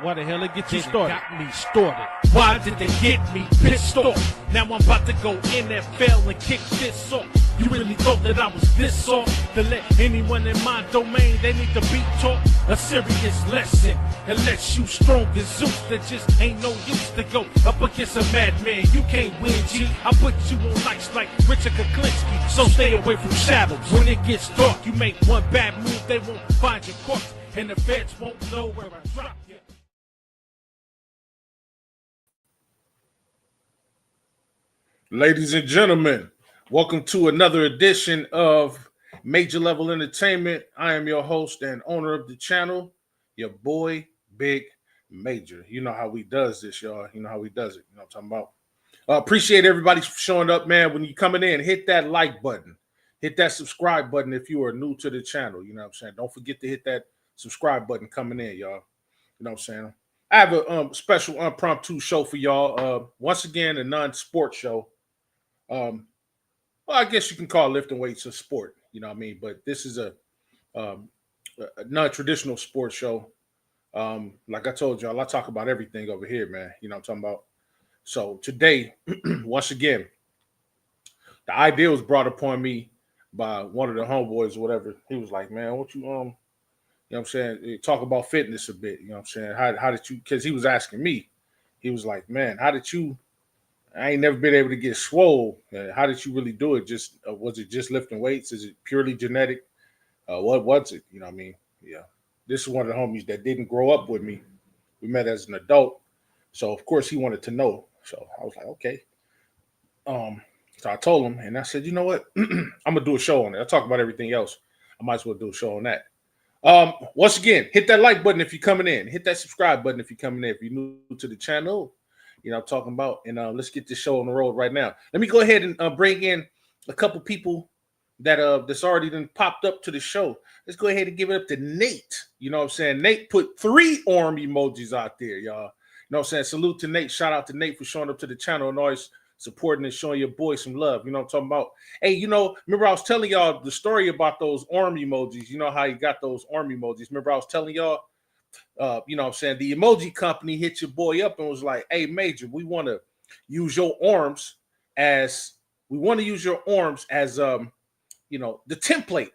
Why the hell it get you started? Got me started. Why did they get me pissed off? Now I'm about to go NFL and kick this off. You really thought that I was this off? To let anyone in my domain, they need to be taught a serious lesson. Unless you strong as Zeus, that just ain't no use to go up against a madman. You can't win, G. I put you on ice like Richard Kuklinski, so stay away from shadows. When it gets dark, you make one bad move, they won't find your corpse, and the feds won't know where I drop you. Ladies and gentlemen, welcome to another edition of Major Level Entertainment. I am your host and owner of the channel, your boy, Big Major. You know how we does this, y'all. You know how we does it. You know what I'm talking about? Appreciate everybody showing up, man. When you coming in, hit that like button. Hit that subscribe button if you are new to the channel. You know what I'm saying? Don't forget to hit that subscribe button coming in, y'all. You know what I'm saying? I have a special impromptu show for y'all. Once again, a non-sport show. Well, I guess you can call lifting weights a sport, you know what I mean? But this is a non-traditional sports show. Like I told y'all, I talk about everything over here, man. You know what I'm talking about? So today, once again, the idea was brought upon me by one of the homeboys or whatever. He was like, man, what you, you know what I'm saying? Talk about fitness a bit, you know what I'm saying? How did you, because he was asking me, he was like, man, how did you, I ain't never been able to get swole. How did you really do it? Just was it just lifting weights? Is it purely genetic? What was it? You know what I mean? Yeah. This is one of the homies that didn't grow up with me. We met as an adult. So of course he wanted to know. So I was like, okay. So I told him and I said, you know what? I'm gonna do a show on it. I'll talk about everything else. I might as well do a show on that. Once again, hit that like button if you're coming in. Hit that subscribe button if you're coming in. If you're new to the channel. You know what I'm talking about? And let's get this show on the road right now. Let me go ahead and bring in a couple people that that's already been popped up to the show. Let's go ahead and give it up to Nate. You know what I'm saying? Nate put 3 arm emojis out there, y'all. You know what I'm saying? Salute to Nate. Shout out to Nate for showing up to the channel and always supporting and showing your boy some love. You know what I'm talking about? Hey, you know, remember I was telling y'all the story about those arm emojis. You know how you got those arm emojis. Remember I was telling y'all? You know what I'm saying? The emoji company hit your boy up and was like, hey, Major, we want to use your arms as you know, the template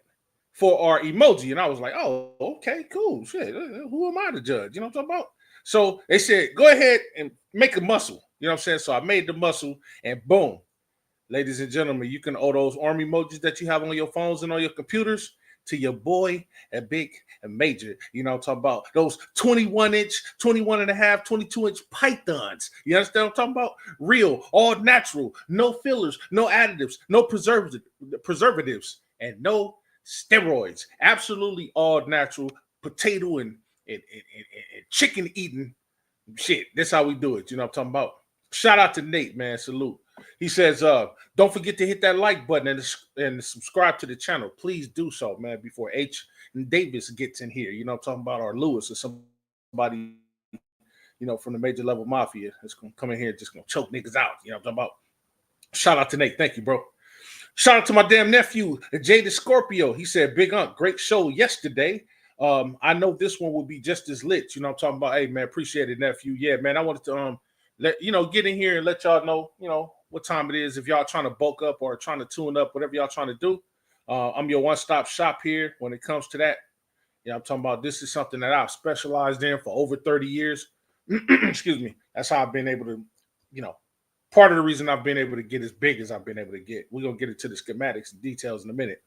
for our emoji. And I was like, oh, okay, cool. Shit. Who am I to judge? You know what I'm talking about? So they said, go ahead and make a muscle. You know what I'm saying? So I made the muscle and boom. Ladies and gentlemen, you can owe those arm emojis that you have on your phones and on your computers to your boy at Big and Major. You know what I'm talking about? Those 21-inch, 21 and a half, 22-inch pythons. You understand what I'm talking about? Real, all natural, no fillers, no additives, no preservatives, and no steroids. Absolutely all natural, potato and chicken eating shit. That's how we do it. You know what I'm talking about? Shout out to Nate, man. Salute. He says, don't forget to hit that like button and subscribe to the channel. Please do so, man, before H and Davis gets in here. You know what I'm talking about? Or Lewis or somebody, you know, from the Major Level Mafia that's going to come in here and just going to choke niggas out. You know what I'm talking about? Shout out to Nate. Thank you, bro. Shout out to my damn nephew, Jay the Scorpio. He said, Big Unc, great show yesterday. I know this one will be just as lit. You know what I'm talking about? Hey, man, appreciate it, nephew. Yeah, man, I wanted to get in here and let y'all know, you know, what time it is. If y'all trying to bulk up or trying to tune up, whatever y'all trying to do, I'm your one-stop shop here when it comes to that. Yeah, I'm talking about this is something that I've specialized in for over 30 years. Excuse me. That's how I've been able to, you know, part of the reason I've been able to get as big as I've been able to get. We're going to get into the schematics and details in a minute.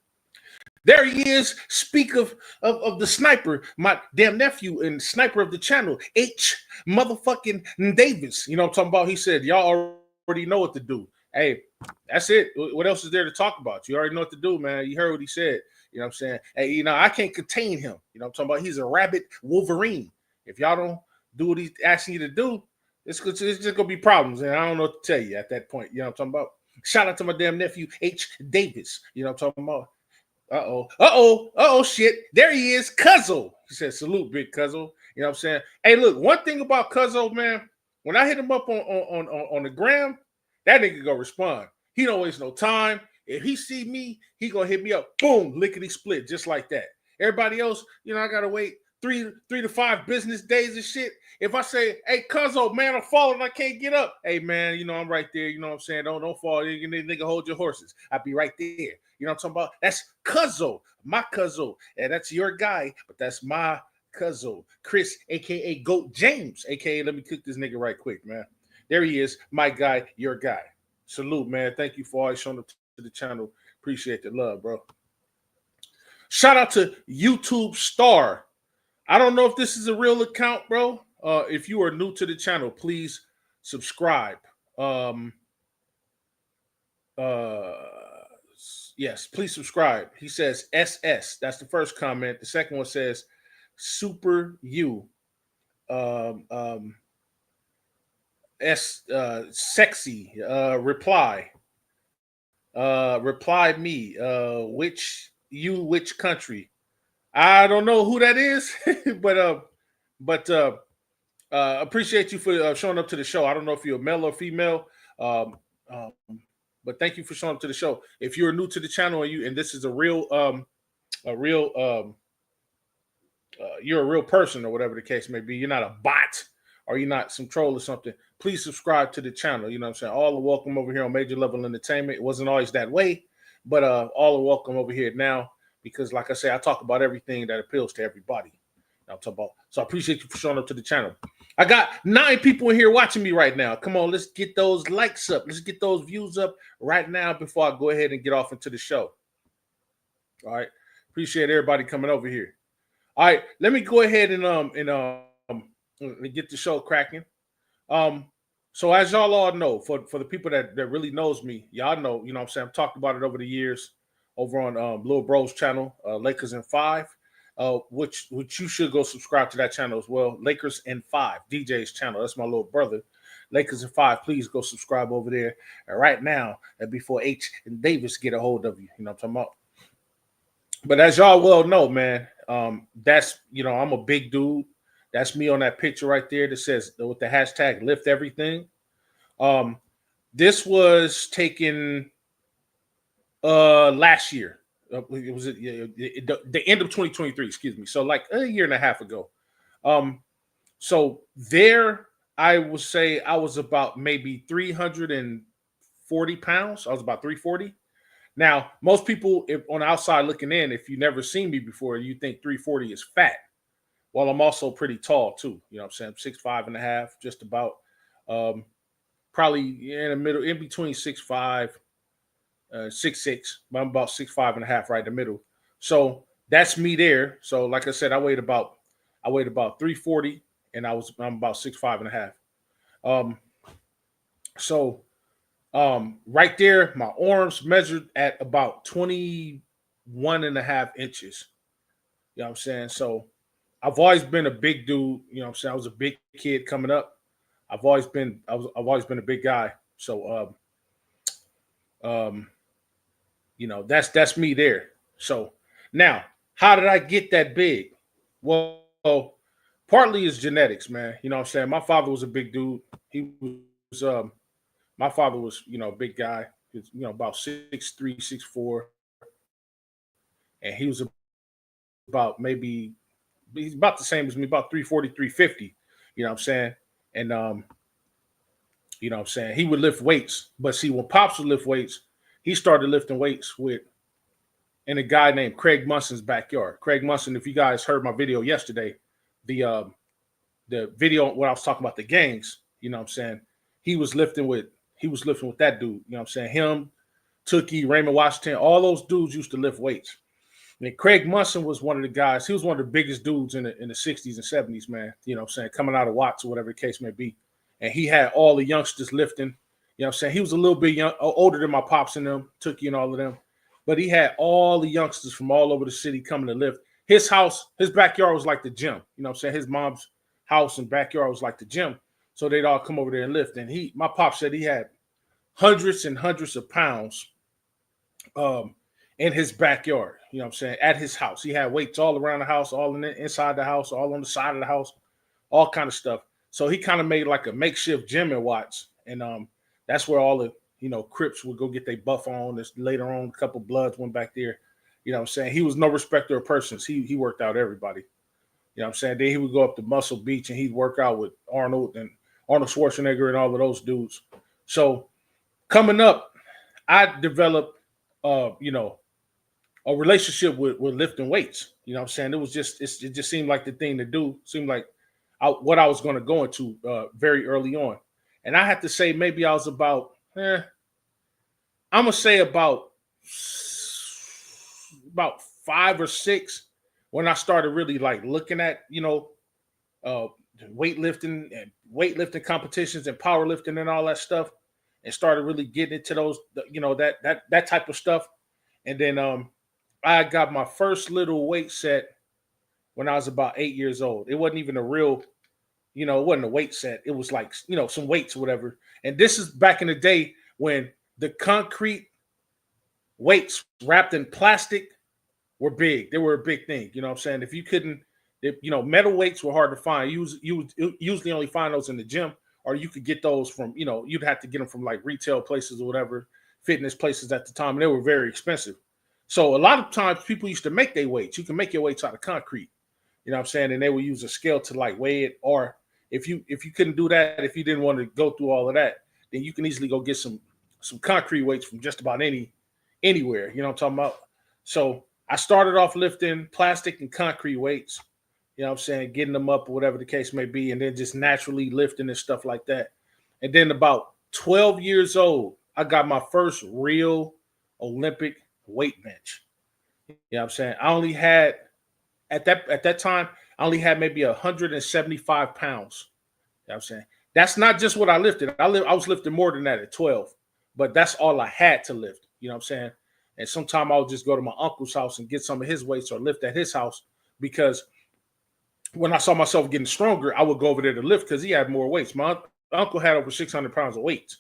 There he is. Speak of the sniper, my damn nephew and sniper of the channel, H motherfucking Davis. You know what I'm talking about? He said, y'all already know what to do. Hey, that's it. What else is there to talk about? You already know what to do, man. You heard what he said. You know what I'm saying? Hey, you know, I can't contain him. You know what I'm talking about? He's a rabid Wolverine. If y'all don't do what he's asking you to do, it's just going to be problems. And I don't know what to tell you at that point. You know what I'm talking about? Shout out to my damn nephew, H Davis. You know what I'm talking about? Shit. There he is, Cuzzo. He said, salute, big Cuzzo. You know what I'm saying? Hey, look, one thing about Cuzzo, man, when I hit him up on the gram, that nigga gonna respond. He don't waste no time. If he see me, he gonna hit me up. Boom, lickety split, just like that. Everybody else, you know, I gotta wait 3 to 5 business days and shit. If I say, hey, cuzzo, man, I'm falling, I can't get up. Hey, man, you know, I'm right there. You know what I'm saying? Don't fall. You nigga, hold your horses. I'll be right there. You know what I'm talking about? That's cuzzo, my cuzzo. And that's your guy, but that's my cuzzo. Chris, a.k.a. Goat James, a.k.a. let me cook this nigga right quick, man. There he is, my guy, your guy. Salute, man. Thank you for always showing up to the channel. Appreciate the love, bro. Shout out to YouTube Star. I don't know if this is a real account, bro. If you are new to the channel, please subscribe. Yes, please subscribe. He says SS. That's the first comment. The second one says Super U. Sexy. Reply. Reply me. Which country? I don't know who that is, but appreciate you for showing up to the show. I don't know if you're a male or female, but thank you for showing up to the show. If you're new to the channel and this is you're a real person or whatever the case may be, you're not a bot or you're not some troll or something, please subscribe to the channel. You know what I'm saying? All are welcome over here on Major Level Entertainment. It wasn't always that way, but all are welcome over here now. Because, like I say, I talk about everything that appeals to everybody. I'm talking about. So I appreciate you for showing up to the channel. I got 9 people in here watching me right now. Come on, let's get those likes up. Let's get those views up right now before I go ahead and get off into the show. All right. Appreciate everybody coming over here. All right. Let me go ahead and get the show cracking. So as y'all all know, for the people that really knows me, y'all know, you know what I'm saying, I've talked about it over the years. Over on Lil Bro's channel, Lakers in 5, which you should go subscribe to that channel as well. Lakers in 5, DJ's channel. That's my little brother. Lakers in 5. Please go subscribe over there right now, and before H and Davis get a hold of you. You know what I'm talking about? But as y'all well know, man, that's, you know, I'm a big dude. That's me on that picture right there that says with the hashtag lift everything. This was taken last year. It was the end of 2023, excuse me. So like a year and a half ago. So there I would say I was about maybe 340 pounds. I was about 340. Now, most people on the outside looking in, if you've never seen me before, you think 340 is fat. Well, I'm also pretty tall too. You know what I'm saying? 6'5" and a half, just about. Probably in the middle, in between 6'5", 6'6", but I'm about 6'5" and a half, right in the middle. So that's me there. So like I said, I weighed about 340, and I'm about 6'5" and a half. Right there, my arms measured at about 21 and a half inches. You know what I'm saying? So I've always been a big dude. You know what I'm saying? I was a big kid coming up. I've always been a big guy. So you know, that's me there. So now, how did I get that big? Well, partly is genetics, man. You know what I'm saying? My father was a big dude. He was my father was, you know, a big guy. He was, you know, about 6'3", 6'4". And he was about maybe he's about the same as me, about 340, 350. You know what I'm saying? And you know what I'm saying? He would lift weights. But see, when Pops would lift weights, he started lifting weights in a guy named Craig Munson's backyard. Craig Munson, if you guys heard my video yesterday, the video when I was talking about the gangs, you know what I'm saying? He was lifting with that dude. You know what I'm saying? Him, Tookie, Raymond Washington, all those dudes used to lift weights. And Craig Munson was one of the guys. He was one of the biggest dudes in the 60s and 70s, man. You know what I'm saying? Coming out of Watts or whatever the case may be. And he had all the youngsters lifting. You know what I'm saying? He was a little bit older than my pops and them, Tookie and all of them. But he had all the youngsters from all over the city coming to lift. His house, his backyard was like the gym. You know what I'm saying? His mom's house and backyard was like the gym. So they'd all come over there and lift. And my pop said he had hundreds and hundreds of pounds in his backyard. You know what I'm saying? At his house. He had weights all around the house, all inside the house, all on the side of the house, all kind of stuff. So he kind of made like a makeshift gym in Watts. And that's where all the, you know, Crips would go get their buff on. This later on, a couple Bloods went back there. You know what I'm saying? He was no respecter of persons. He worked out everybody. You know what I'm saying? Then he would go up to Muscle Beach and he'd work out with Arnold Schwarzenegger and all of those dudes. So coming up, I developed, you know, a relationship with lifting weights. You know what I'm saying? It just seemed like the thing to do. Seemed like what I was going to go into very early on. And I had to say maybe I was about, I'm gonna say about 5 or 6 when I started really like looking at, you know, uh, weightlifting competitions and powerlifting and all that stuff, and started really getting into those, you know, that type of stuff. And then I got my first little weight set when I was about 8 years old. It wasn't even a real, you know, it wasn't a weight set. It was like, you know, some weights or whatever. And this is back in the day when the concrete weights wrapped in plastic were big. They were a big thing. You know what I'm saying? If you couldn't, you know, metal weights were hard to find. You would usually only find those in the gym, or you could get those from, you know, you'd have to get them from like retail places or whatever, fitness places at the time. And they were very expensive. So a lot of times people used to make their weights. You can make your weights out of concrete. You know what I'm saying? And they would use a scale to like weigh it. Or if you couldn't do that, if you didn't want to go through all of that, then you can easily go get some concrete weights from just about anywhere. You know what I'm talking about? So I started off lifting plastic and concrete weights, you know what I'm saying, getting them up or whatever the case may be, and then just naturally lifting and stuff like that. And then about 12 years old, I got my first real Olympic weight bench. You know what I'm saying? I only had at that time, I only had maybe 175 pounds. You know what I'm saying? That's not just what I lifted. I was lifting more than that at 12, but that's all I had to lift. You know what I'm saying? And sometimes I would just go to my uncle's house and get some of his weights or lift at his house, because when I saw myself getting stronger, I would go over there to lift because he had more weights. My uncle had over 600 pounds of weights.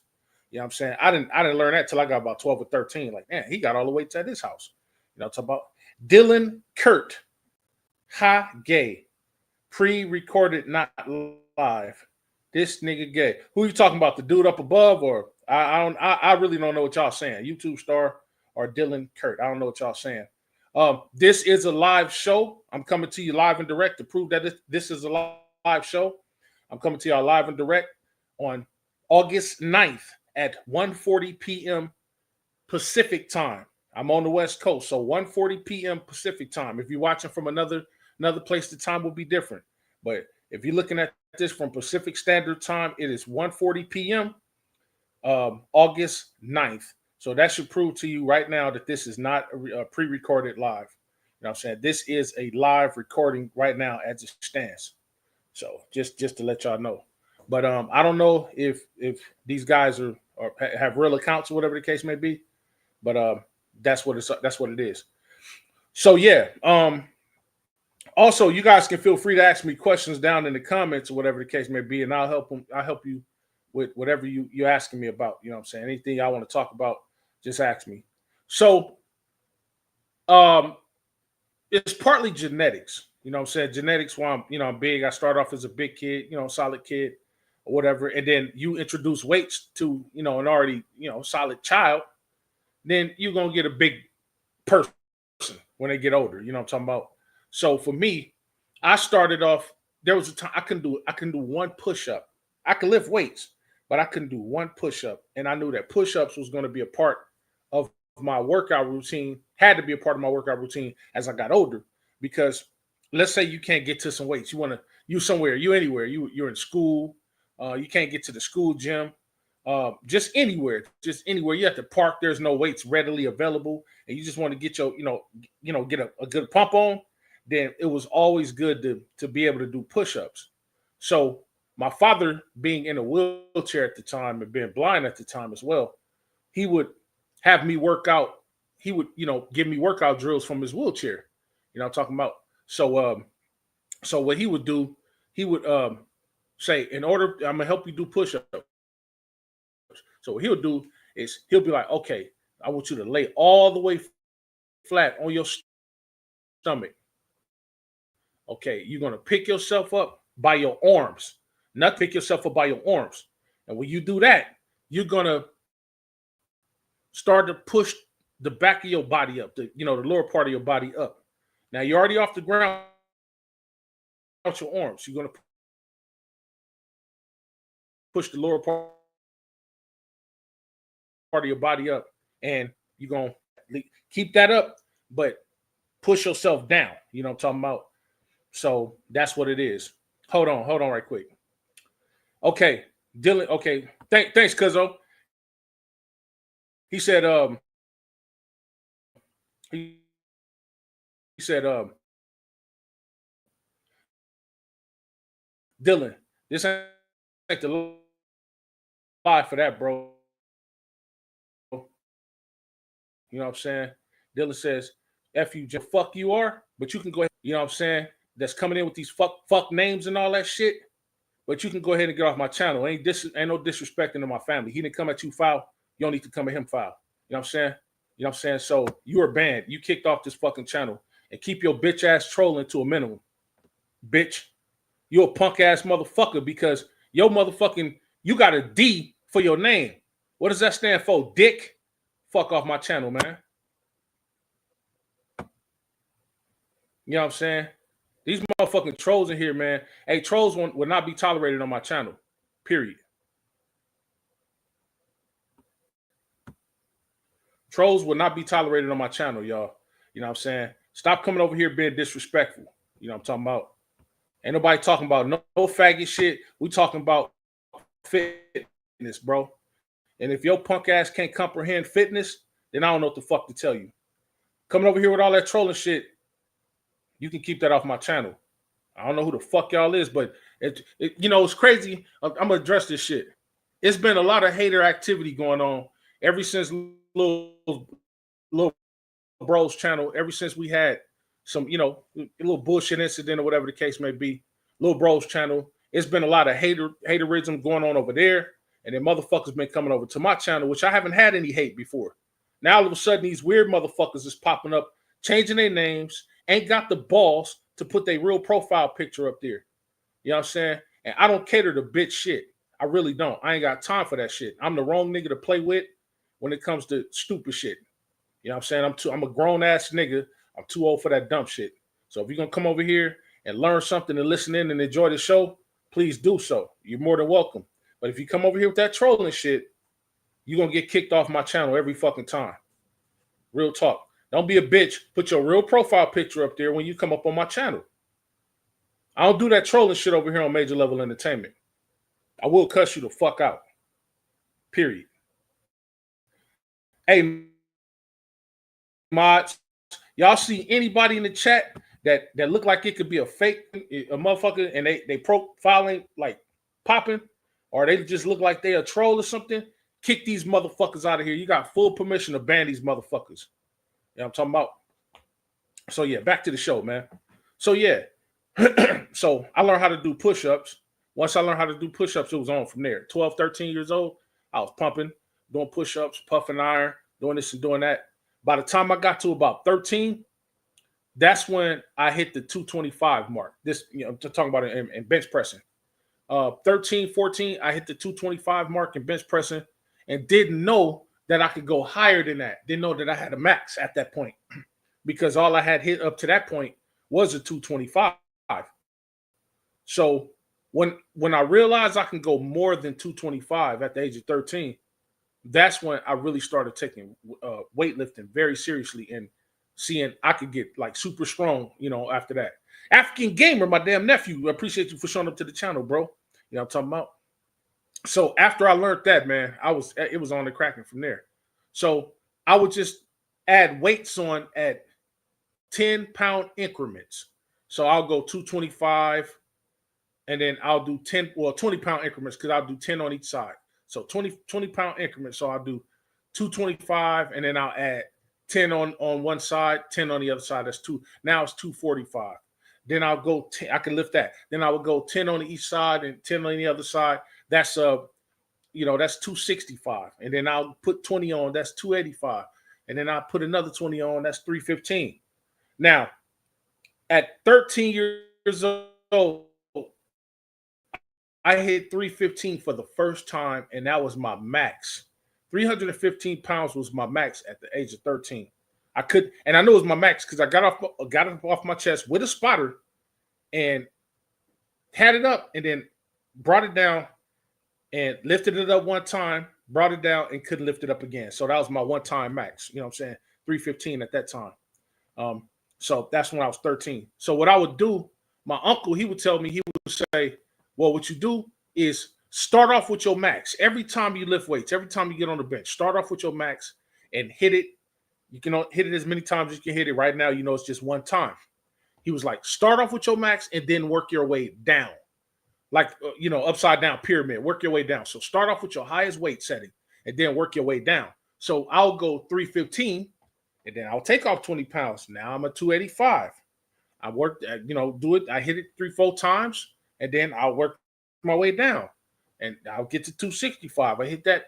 You know what I'm saying? I didn't learn that till I got about 12 or 13. Like, man, he got all the weights at his house. You know what I'm talking about? Dylan Kurt, ha gay, pre-recorded, not live. This nigga gay. Who you talking about? The dude up above, or I really don't know what y'all saying. YouTube star or Dylan Kurt. I don't know what y'all saying. This is a live show. I'm coming to you live and direct to prove that this is a live show. I'm coming to y'all live and direct on August 9th at 1:40 p.m. Pacific time. I'm on the West Coast, so 1:40 p.m. Pacific time. If you're watching from another place, the time will be different. But if you're looking at this from Pacific Standard Time, it is 1:40 p.m. August 9th. So that should prove to you right now that this is not a pre-recorded live. You know what I'm saying? This is a live recording right now as it stands. So just to let y'all know. But I don't know if these guys are have real accounts or whatever the case may be. But that's what it is. So yeah. Also, you guys can feel free to ask me questions down in the comments or whatever the case may be, and I'll help you with whatever you're asking me about. You know what I'm saying? Anything I want to talk about, just ask me. So it's partly genetics. You know what I'm saying? Genetics, why I'm big. I start off as a big kid, solid kid or whatever. And then you introduce weights to, an already, solid child, then you're going to get a big person when they get older. You know what I'm talking about? So for me, I started off, there was a time I couldn't do one push-up. I could lift weights, but I couldn't do one push-up. And I knew that push-ups was going to be a part of my workout routine, had to be a part of my workout routine as I got older. Because let's say you can't get to some weights. You somewhere, you anywhere, you're in school, you can't get to the school gym, just anywhere. You have to park, there's no weights readily available, and you just want to get your, get a good pump on, then it was always good to be able to do push-ups. So my father, being in a wheelchair at the time and being blind at the time as well, he would have me work out. He would, give me workout drills from his wheelchair. I'm talking about. So what he would do, he would say, I'm gonna help you do push-ups. So what he'll do is he'll be like, okay, I want you to lay all the way flat on your stomach. Okay, you're gonna pick yourself up by your arms, not pick yourself up by your arms. And when you do that, you're gonna start to push the back of your body up, the lower part of your body up. Now you're already off the ground, out your arms. You're going to push the lower part of your body up, and you're going to keep that up, but push yourself down. You know what I'm talking about? So that's what it is. Hold on right quick. Okay, Dylan. Okay, thanks, Cuzzo. He said, he said, Dylan, this ain't the live for that, bro. You know what I'm saying? Dylan says, F you, fuck you are, but you can go ahead, you know what I'm saying? That's coming in with these fuck names and all that shit. But you can go ahead and get off my channel. Ain't no disrespecting to my family. He didn't come at you foul. You don't need to come at him foul. You know what I'm saying? You know what I'm saying? So you are banned. You kicked off this fucking channel. And keep your bitch ass trolling to a minimum. Bitch. You a punk ass motherfucker because your motherfucking, you got a D for your name. What does that stand for? Dick? Fuck off my channel, man. You know what I'm saying? These motherfucking trolls in here, man. Hey, trolls will not be tolerated on my channel. Period. Trolls will not be tolerated on my channel, y'all. You know what I'm saying? Stop coming over here being disrespectful. You know what I'm talking about? Ain't nobody talking about no faggot shit. We talking about fitness, bro. And if your punk ass can't comprehend fitness, then I don't know what the fuck to tell you. Coming over here with all that trolling shit, you can keep that off my channel. I don't know who the fuck y'all is, but it's crazy. I'm gonna address this shit. It's been a lot of hater activity going on ever since little bros channel. Ever since we had some, a little bullshit incident or whatever the case may be. Little bros channel. It's been a lot of haterism going on over there, and then motherfuckers been coming over to my channel, which I haven't had any hate before. Now all of a sudden these weird motherfuckers is popping up, changing their names, ain't got the balls to put their real profile picture up there. You know what I'm saying? And I don't cater to bitch shit. I really don't. I ain't got time for that shit. I'm the wrong nigga to play with when it comes to stupid shit. You know what I'm saying? I'm a grown ass nigga. I'm too old for that dumb shit. So if you're gonna come over here and learn something and listen in and enjoy the show, please do so. You're more than welcome. But if you come over here with that trolling shit, you're gonna get kicked off my channel every fucking time. Real talk. Don't be a bitch. Put your real profile picture up there when you come up on my channel. I don't do that trolling shit over here on Major Level Entertainment. I will cuss you the fuck out. Period. Hey, mods, y'all see anybody in the chat that look like it could be a fake, a motherfucker, and they profiling like popping, or they just look like they a troll or something? Kick these motherfuckers out of here. You got full permission to ban these motherfuckers. You know what I'm talking about? So yeah, back to the show, man. So yeah, so I learned how to do push-ups. Once I learned how to do push-ups, it was on from there. 12, 13 years old, I was pumping, doing push-ups, puffing iron, doing this and doing that. By the time I got to about 13, that's when I hit the 225 mark. This, I'm talking about it in bench pressing. 13, 14, I hit the 225 mark in bench pressing and didn't know that I could go higher than that. Didn't know that I had a max at that point because all I had hit up to that point was a 225. So when I realized I can go more than 225 at the age of 13, that's when I really started taking weightlifting very seriously and seeing I could get like super strong, after that. African Gamer, my damn nephew, I appreciate you for showing up to the channel, bro. You know what I'm talking about? So after I learned that, man, it was on the cracking from there. So I would just add weights on at 10-pound increments. So I'll go 225, and then I'll do 20-pound increments because I'll do 10 on each side. So 20-pound increments. So I'll do 225, and then I'll add 10 on one side, 10 on the other side. That's two. Now it's 245. Then I'll go 10. I can lift that. Then I will go 10 on each side and 10 on the other side. That's that's 265. And then I'll put 20 on. That's 285. And then I'll put another 20 on. That's 315. Now, at 13 years old, I hit 315 for the first time, and that was my max. 315 pounds was my max at the age of 13. And I knew it was my max because I got it off my chest with a spotter, and had it up, and then brought it down and lifted it up one time, brought it down, and couldn't lift it up again. So that was my one time max. You know what I'm saying? 315 at that time. So that's when I was 13. So what I would do, my uncle, he would tell me, he would say, well, what you do is start off with your max. Every time you lift weights, every time you get on the bench, start off with your max and hit it. You can hit it as many times as you can hit it. Right now, you know, it's just one time. He was like, start off with your max and then work your way down. Like, you know, upside down pyramid, work your way down. So start off with your highest weight setting and then work your way down. So I'll go 315 and then I'll take off 20 pounds. Now I'm at 285. I worked, you know, do it. I hit it 3-4 times and then I'll work my way down and I'll get to 265. I hit that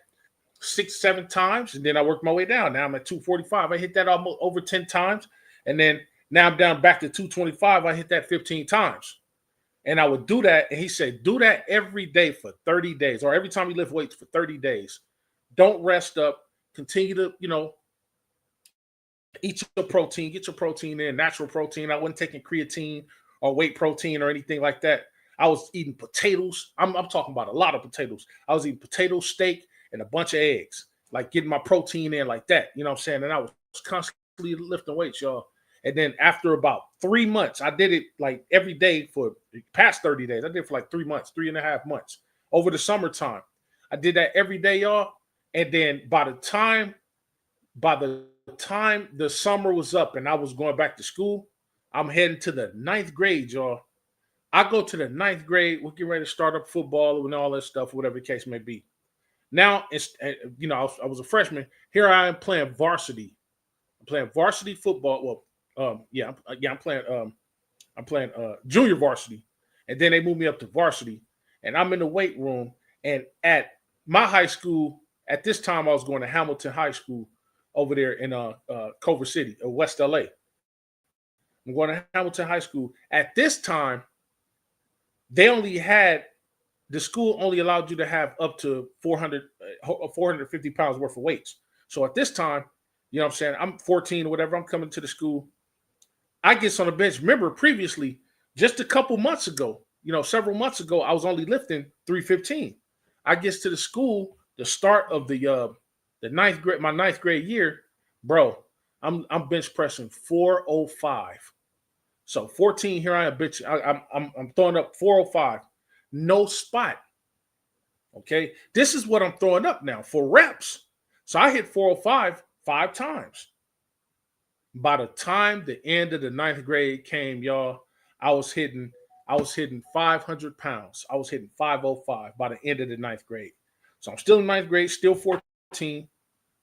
6-7 times and then I work my way down. Now I'm at 245. I hit that almost over 10 times. And then now I'm down back to 225. I hit that 15 times. And I would do that. And he said, do that every day for 30 days or every time you lift weights for 30 days. Don't rest up. Continue to, you know, eat your protein, get your protein in, natural protein. I wasn't taking creatine or whey protein or anything like that. I was eating potatoes. I'm talking about a lot of potatoes. I was eating potato, steak, and a bunch of eggs, like getting my protein in like that. You know what I'm saying? And I was constantly lifting weights, y'all. And then after about 3 months, I did it like every day for the past 30 days. I did it for like 3 months, 3.5 months over the summertime. I did that every day, y'all. And then by the time the summer was up and I was going back to school, I'm heading to the 9th grade, y'all. I go to the 9th grade. We're getting ready to start up football and all that stuff, whatever the case may be. Now, it's, you know, I was a freshman. Here I am playing varsity. I'm playing varsity football. Well, I'm playing junior varsity, and then they moved me up to varsity, and I'm in the weight room. And at my high school, at this time, I was going to Hamilton High School over there in Culver City, West LA. I'm going to Hamilton High School. At this time, the school only allowed you to have up to 450 pounds worth of weights. So at this time, you know what I'm saying, I'm 14 or whatever, I'm coming to the school. I get on the bench. Remember, previously, just a couple months ago, you know, several months ago, I was only lifting 315. I get to the school, the start of the 9th grade, my 9th grade year, bro. I'm bench pressing 405. So 14, here I am, bitch. I'm throwing up 405, no spot. Okay, this is what I'm throwing up now for reps. So I hit 405 5 times. By the time the end of the 9th grade came, y'all, I was hitting 500 pounds. I was hitting 505 by the end of the 9th grade. So I'm still in 9th grade, still 14,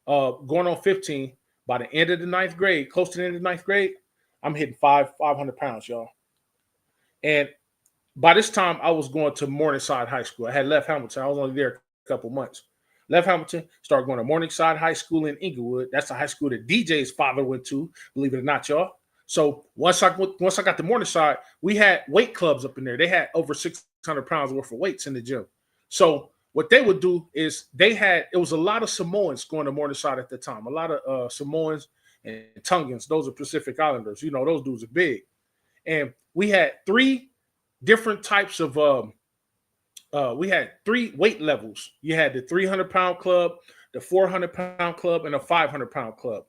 going on 15. By the end of the 9th grade, close to the end of the 9th grade, I'm hitting 500 pounds, y'all. And by this time, I was going to Morningside High School. I had left Hamilton. I was only there a couple months. Left Hamilton, started going to Morningside High School in Inglewood. That's the high school that DJ's father went to, believe it or not, y'all. So once I got to Morningside, we had weight clubs up in there. They had over 600 pounds worth of weights in the gym. So what they would do is it was a lot of Samoans going to Morningside at the time. A lot of Samoans and Tongans. Those are Pacific Islanders. You know, those dudes are big. And we had 3 different types of we had 3 weight levels. You had the 300-pound club, the 400-pound club, and a 500-pound club.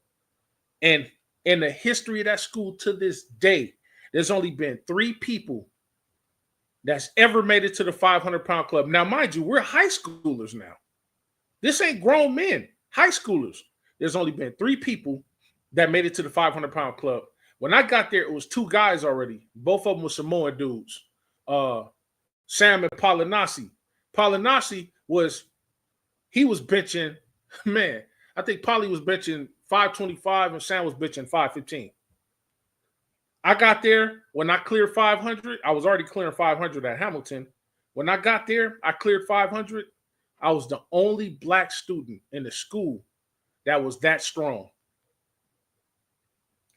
And in the history of that school to this day, there's only been 3 people that's ever made it to the 500-pound club. Now, mind you, we're high schoolers now. This ain't grown men, high schoolers. There's only been 3 people that made it to the 500-pound club. When I got there, it was 2 guys already. Both of them were Samoan dudes. Sam and Polinasi. Polinasi was benching, man, I think Polly was benching 525 and Sam was benching 515. I got there, when I cleared 500, I was already clearing 500 at Hamilton. When I got there, I cleared 500. I was the only black student in the school that was that strong.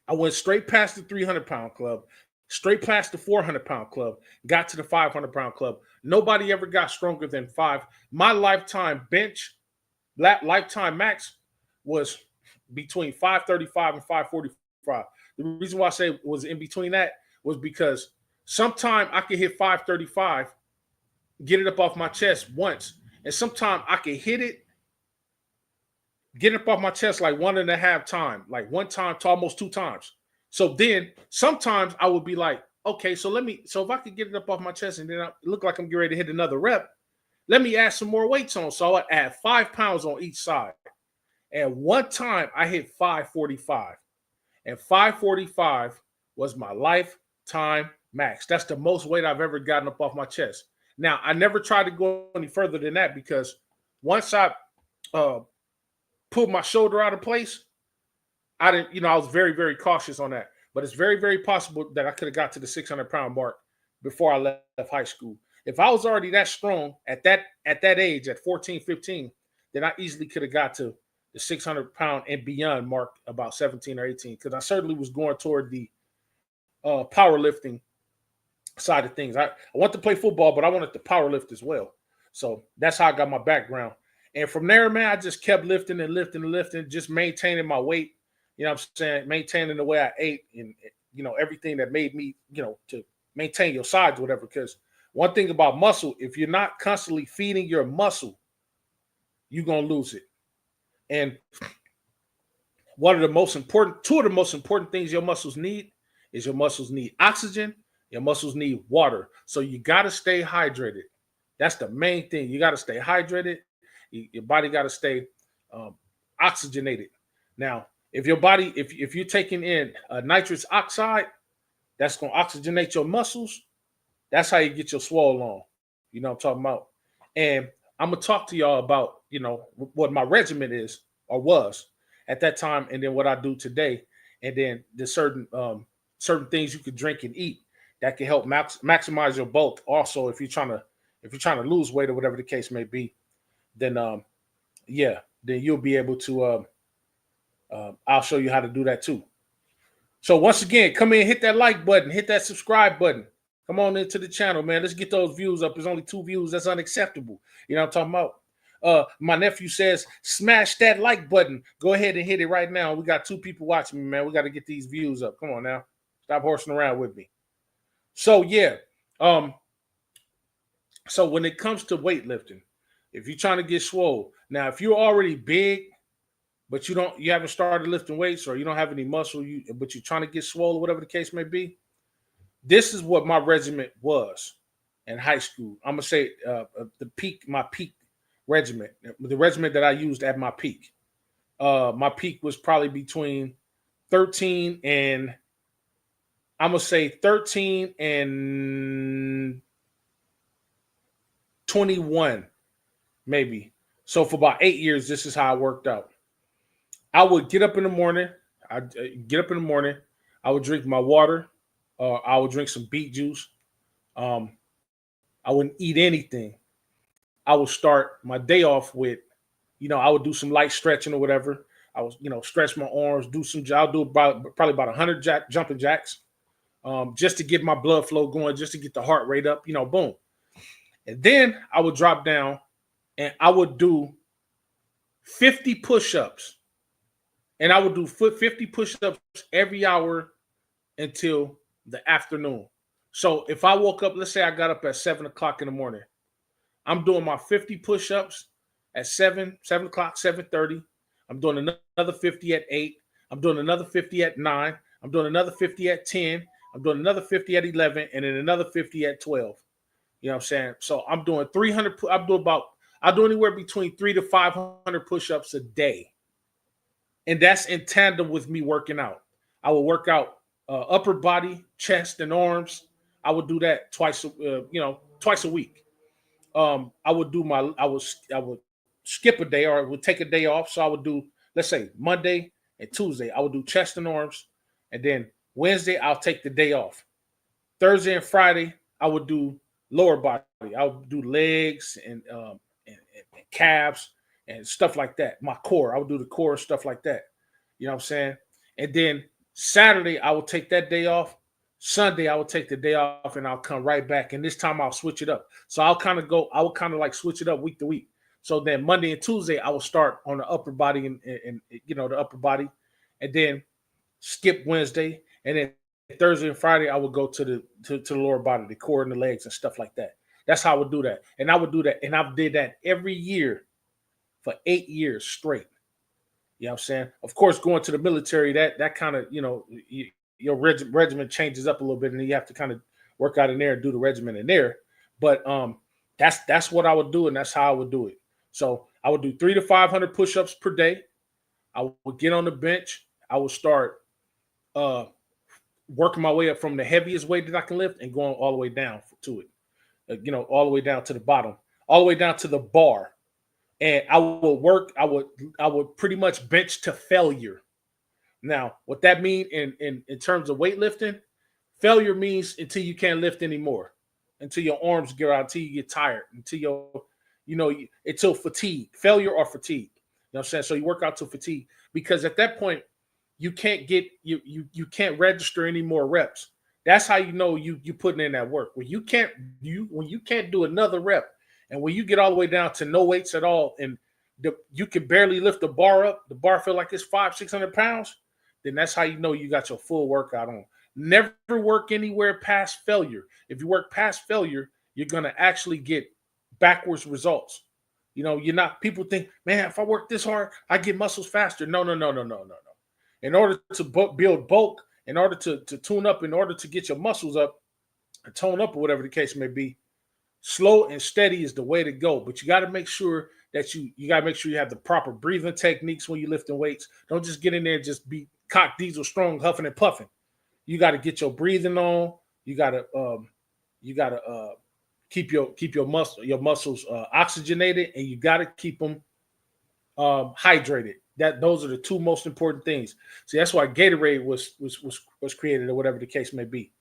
I went straight past the 300-pound club, straight past the 400-pound club, got to the 500-pound club. Nobody ever got stronger than 5. My lifetime bench, lifetime max was between 535 and 545. The reason why I say it was in between that was because Sometimes I can hit 535, get it up off my chest once, and sometimes I can hit it, get it up off my chest like 1.5 times, like one time to almost 2 times. So then sometimes I would be like, okay, so if I could get it up off my chest and then it look like I'm getting ready to hit another rep, let me add some more weights on. So I add 5 pounds on each side. And one time I hit 545, and 545 was my lifetime max. That's the most weight I've ever gotten up off my chest. Now, I never tried to go any further than that because once I pulled my shoulder out of place, I didn't, I was very, very cautious on that. But it's very, very possible that I could have got to the 600-pound mark before I left high school. If I was already that strong at that age, at 14, 15, then I easily could have got to the 600-pound and beyond mark about 17 or 18, because I certainly was going toward the powerlifting side of things. I want to play football, but I wanted to powerlift as well. So that's how I got my background. And from there, man, I just kept lifting and lifting and lifting, just maintaining my weight. You know what I'm saying? Maintaining the way I ate and, everything that made me, to maintain your size, whatever. Because one thing about muscle, if you're not constantly feeding your muscle, you're going to lose it. And two of the most important things your muscles need is your muscles need oxygen, your muscles need water. So you got to stay hydrated. That's the main thing. You got to stay hydrated. Your body got to stay oxygenated. Now, if your body, if you're taking in nitrous oxide, that's going to oxygenate your muscles. That's how you get your swole on. You know what I'm talking about? And I'm going to talk to y'all about, what my regimen is or was at that time, and then what I do today, and then the certain things you could drink and eat that can help maximize your bulk. Also, if you're trying to lose weight or whatever the case may be, then then you'll be able to. I'll show you how to do that too. So once again, come in, hit that like button, hit that subscribe button. Come on into the channel, man. Let's get those views up. There's only 2 views. That's unacceptable. You know what I'm talking about? My nephew says, smash that like button. Go ahead and hit it right now. We got 2 people watching me, man. We got to get these views up. Come on now. Stop horsing around with me. So, yeah. So when it comes to weightlifting, if you're trying to get swole, now, if you're already big, but you haven't started lifting weights, or you don't have any muscle, but you're trying to get swole or whatever the case may be, this is what my regimen was in high school. I'm gonna say my peak regimen, the regimen that I used at my peak. My peak was probably between 13 and 21, maybe. So for about 8 years, this is how I worked out. I would get up in the morning. I would drink my water. I would drink some beet juice. I wouldn't eat anything. I would start my day off with, I would do some light stretching or whatever. I was, stretch my arms, I'll do probably about 100 jumping jacks, just to get my blood flow going, just to get the heart rate up, boom. And then I would drop down and I would do 50 push-ups. And I would do 50 push-ups every hour until the afternoon. So if I woke up, let's say I got up at 7 o'clock in the morning, I'm doing my 50 push-ups at 7 o'clock, 7:30. I'm doing another 50 at 8. I'm doing another 50 at 9. I'm doing another 50 at 10. I'm doing another 50 at 11, and then another 50 at 12. You know what I'm saying? So I'm doing 300. I do anywhere between 300 to 500 push-ups a day. And that's in tandem with me working out. I will work out upper body, chest, and arms. I would do that twice a week. I would skip a day, or I would take a day off. So I would do, let's say, Monday and Tuesday, I would do chest and arms. And then Wednesday, I'll take the day off. Thursday and Friday, I would do lower body. I would do legs and calves and stuff like that. My core, I would do the core, stuff like that. You know what I'm saying? And then Saturday, I will take that day off. Sunday, I will take the day off and I'll come right back. And this time I'll switch it up. So I will kind of like switch it up week to week. So then Monday and Tuesday, I will start on the upper body and the upper body, and then skip Wednesday, and then Thursday and Friday, I would go to the lower body, the core and the legs and stuff like that. That's how I would do that. And I would do that. And I did that every year for 8 years straight. You know what I'm saying? Of course, going to the military, that kind of, your regimen changes up a little bit, and then you have to kind of work out in there and do the regimen in there. But that's what I would do, and that's how I would do it. So I would do 300 to 500 push-ups per day. I would get on the bench. I would start working my way up from the heaviest weight that I can lift and going all the way down to it. All the way down to the bottom, all the way down to the bar. And I would pretty much bench to failure. Now, what that means in terms of weightlifting, failure means until you can't lift anymore, until your arms get out, until you get tired, until until fatigue, failure or fatigue. You know what I'm saying? So you work out to fatigue, because at that point you can't register any more reps. That's how you know you putting in that work. When you can't do another rep, and when you get all the way down to no weights at all, and you can barely lift the bar up, the bar feel like it's 500-600 pounds, then that's how you know you got your full workout on. Never work anywhere past failure. If you work past failure, you're gonna actually get backwards results. You're not. People think, man, if I work this hard, I get muscles faster. No. In order to build bulk, in order to tune up, in order to get your muscles up, or tone up, or whatever the case may be, slow and steady is the way to go. But you got to make sure that you have the proper breathing techniques when you're lifting weights. Don't just get in there and just be cock diesel strong, huffing and puffing. You got to get your breathing on. You got to keep your muscles oxygenated, and you got to keep them hydrated. Those are the two most important things. See, that's why Gatorade was created, or whatever the case may be.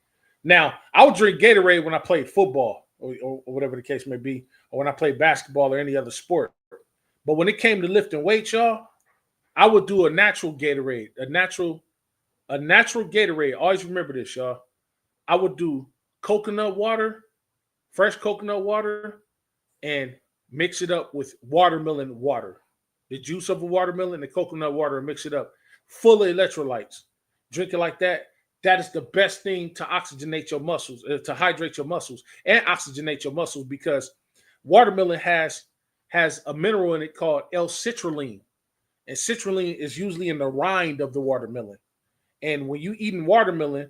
Now, I would drink Gatorade when I played football, or whatever the case may be, or when I played basketball or any other sport. But when it came to lifting weights, y'all, I would do a natural Gatorade, a natural Gatorade. Always remember this, y'all. I would do coconut water, fresh coconut water, and mix it up with watermelon water. The juice of a watermelon, the coconut water, and mix it up. Full of electrolytes. Drink it like that. That is the best thing to oxygenate your muscles, to hydrate your muscles and oxygenate your muscles, because watermelon has a mineral in it called L-citrulline. And citrulline is usually in the rind of the watermelon. And when you eating watermelon,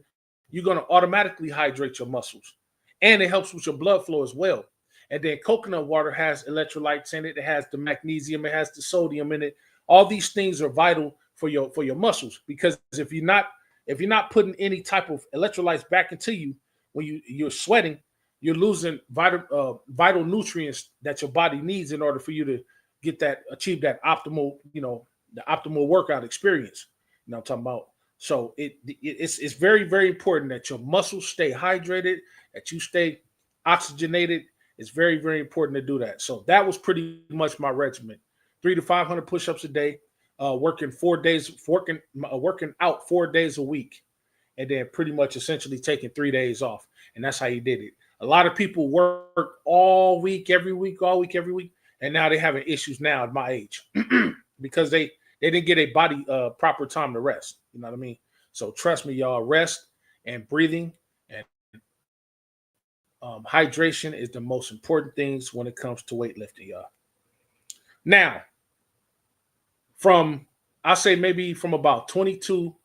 you're going to automatically hydrate your muscles. And it helps with your blood flow as well. And then coconut water has electrolytes in it. It has the magnesium. It has the sodium in it. All these things are vital for your muscles, because if you're not putting any type of electrolytes back into you when you're sweating, you're losing vital nutrients that your body needs in order for you to achieve that optimal, the optimal workout experience. You know what I'm talking about? So it's very, very important that your muscles stay hydrated, that you stay oxygenated. It's very, very important to do that. So that was pretty much my regimen: 300 to 500 push-ups a day, working out 4 days a week, and then pretty much essentially taking 3 days off. And that's how you did it. A lot of people work all week, every week, and now they're having issues now at my age because they didn't get a body proper time to rest. You know what I mean? So trust me, y'all, rest and breathing and hydration is the most important things when it comes to weightlifting, y'all. Now, I say maybe from about 22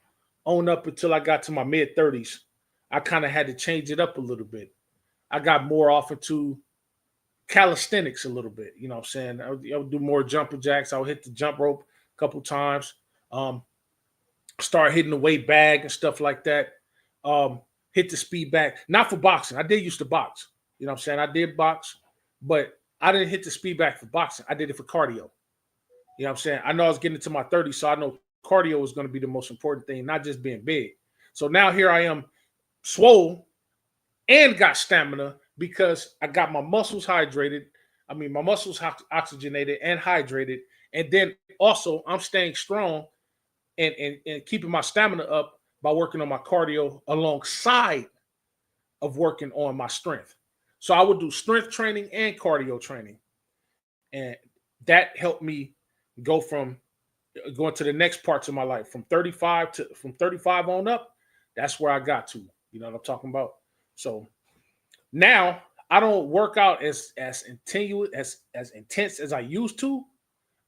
on up until I got to my mid 30s, I kind of had to change it up a little bit. I got more off into calisthenics a little bit. You know what I'm saying? I would do more jumping jacks. I would hit the jump rope a couple times. Start hitting the weight bag and stuff like that. Hit the speed bag. Not for boxing. I did used to box. You know what I'm saying? I did box, but I didn't hit the speed bag for boxing. I did it for cardio. You know what I'm saying? I know I was getting into my 30s, so I know cardio was going to be the most important thing, not just being big. So now here I am, swole, and got stamina because I got my muscles hydrated. I mean, my muscles oxygenated and hydrated. And then also I'm staying strong and keeping my stamina up by working on my cardio alongside of working on my strength. So I would do strength training and cardio training. And that helped me going to the next parts of my life from 35 on up That's where I got to. You know what I'm talking about? So now I don't work out as intense as I used to,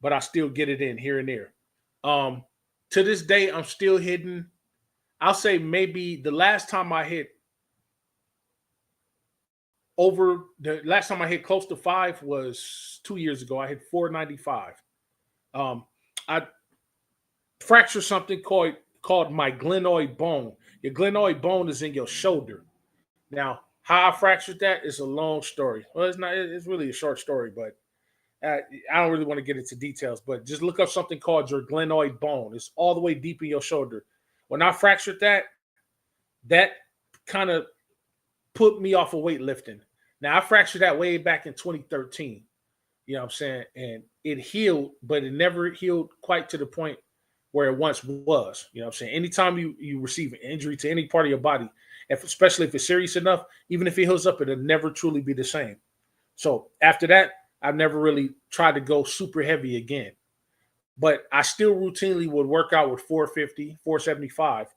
but I still get it in here and there. To this day, I'm still hitting. I'll say maybe the last time I hit close to 5 was 2 years ago. I hit 495. I fractured something called my glenoid bone. Your glenoid bone is in your shoulder. Now, how I fractured that is a long story. Well, it's not. It's really a short story, but I don't really want to get into details. But just look up something called your glenoid bone. It's all the way deep in your shoulder. When I fractured that kind of put me off of weightlifting. Now, I fractured that way back in 2013. You know what I'm saying? And it healed, but it never healed quite to the point where it once was. You know what I'm saying? Anytime you receive an injury to any part of your body, especially if it's serious enough, even if it heals up, it'll never truly be the same. So after that, I've never really tried to go super heavy again. But I still routinely would work out with 450, 475,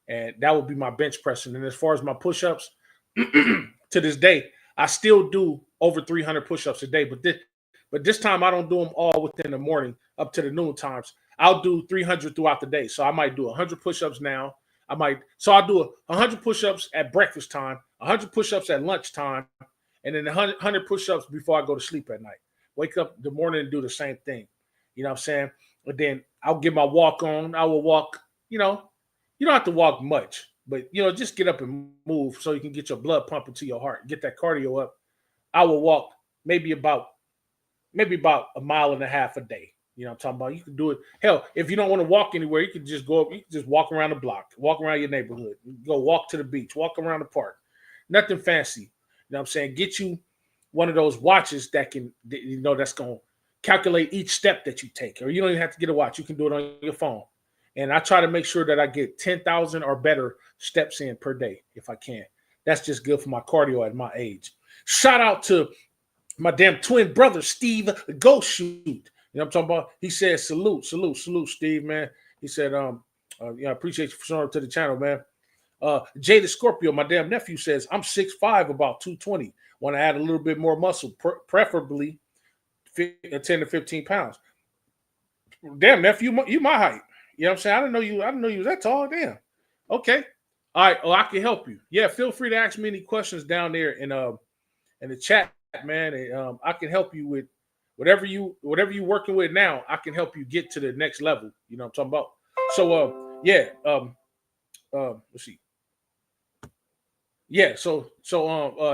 and that would be my bench pressing. And as far as my push-ups, to this day, I still do over 300 push-ups a day. But this time I don't do them all within the morning up to the noon times. I'll do 300 throughout the day. So I might do 100 push-ups now. I'll do 100 push-ups at breakfast time, 100 push-ups at lunchtime, and then 100 push-ups before I go to sleep at night. Wake up in the morning and do the same thing. You know what I'm saying? But then I'll get my walk on. I will walk, you don't have to walk much, but, just get up and move so you can get your blood pumping to your heart, get that cardio up. I will walk maybe about a mile and a half a day. You know what I'm talking about? You can do it. Hell, if you don't want to walk anywhere, you can just go up. You can just walk around the block, walk around your neighborhood, go walk to the beach, walk around the park. Nothing fancy. You know what I'm saying? Get you one of those watches that's going to calculate each step that you take. Or you don't even have to get a watch. You can do it on your phone. And I try to make sure that I get 10,000 or better steps in per day if I can. That's just good for my cardio at my age. Shout out to my damn twin brother, Steve Go Shoot. You know what I'm talking about? He said, salute, Steve, man. He said, I appreciate you for showing up to the channel, man. Jada Scorpio, my damn nephew, says, I'm 6'5", about 220. Want to add a little bit more muscle, preferably 10 to 15 pounds. Damn, nephew, you my height. You know what I'm saying? I didn't know you was that tall. Damn. Okay. All right. Oh, I can help you. Yeah, feel free to ask me any questions down there in the chat, man. And, I can help you with whatever you working with now. I can help you get to the next level. You know what I'm talking about? So let's see. Yeah, so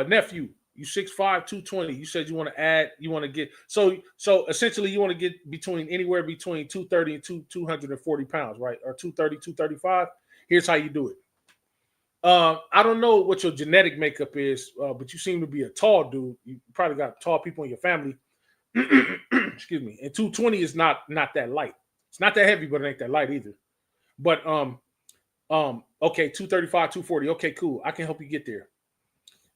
nephew, you 6'5", 220. You said you want to get so essentially you want to get anywhere between 230 and 240 pounds, right? Or 230, 235. Here's how you do it. I don't know what your genetic makeup is, but you seem to be a tall dude. You probably got tall people in your family. Excuse me. And 220 is not that light. It's not that heavy, but it ain't that light either. But okay, 235, 240. Okay, cool. I can help you get there.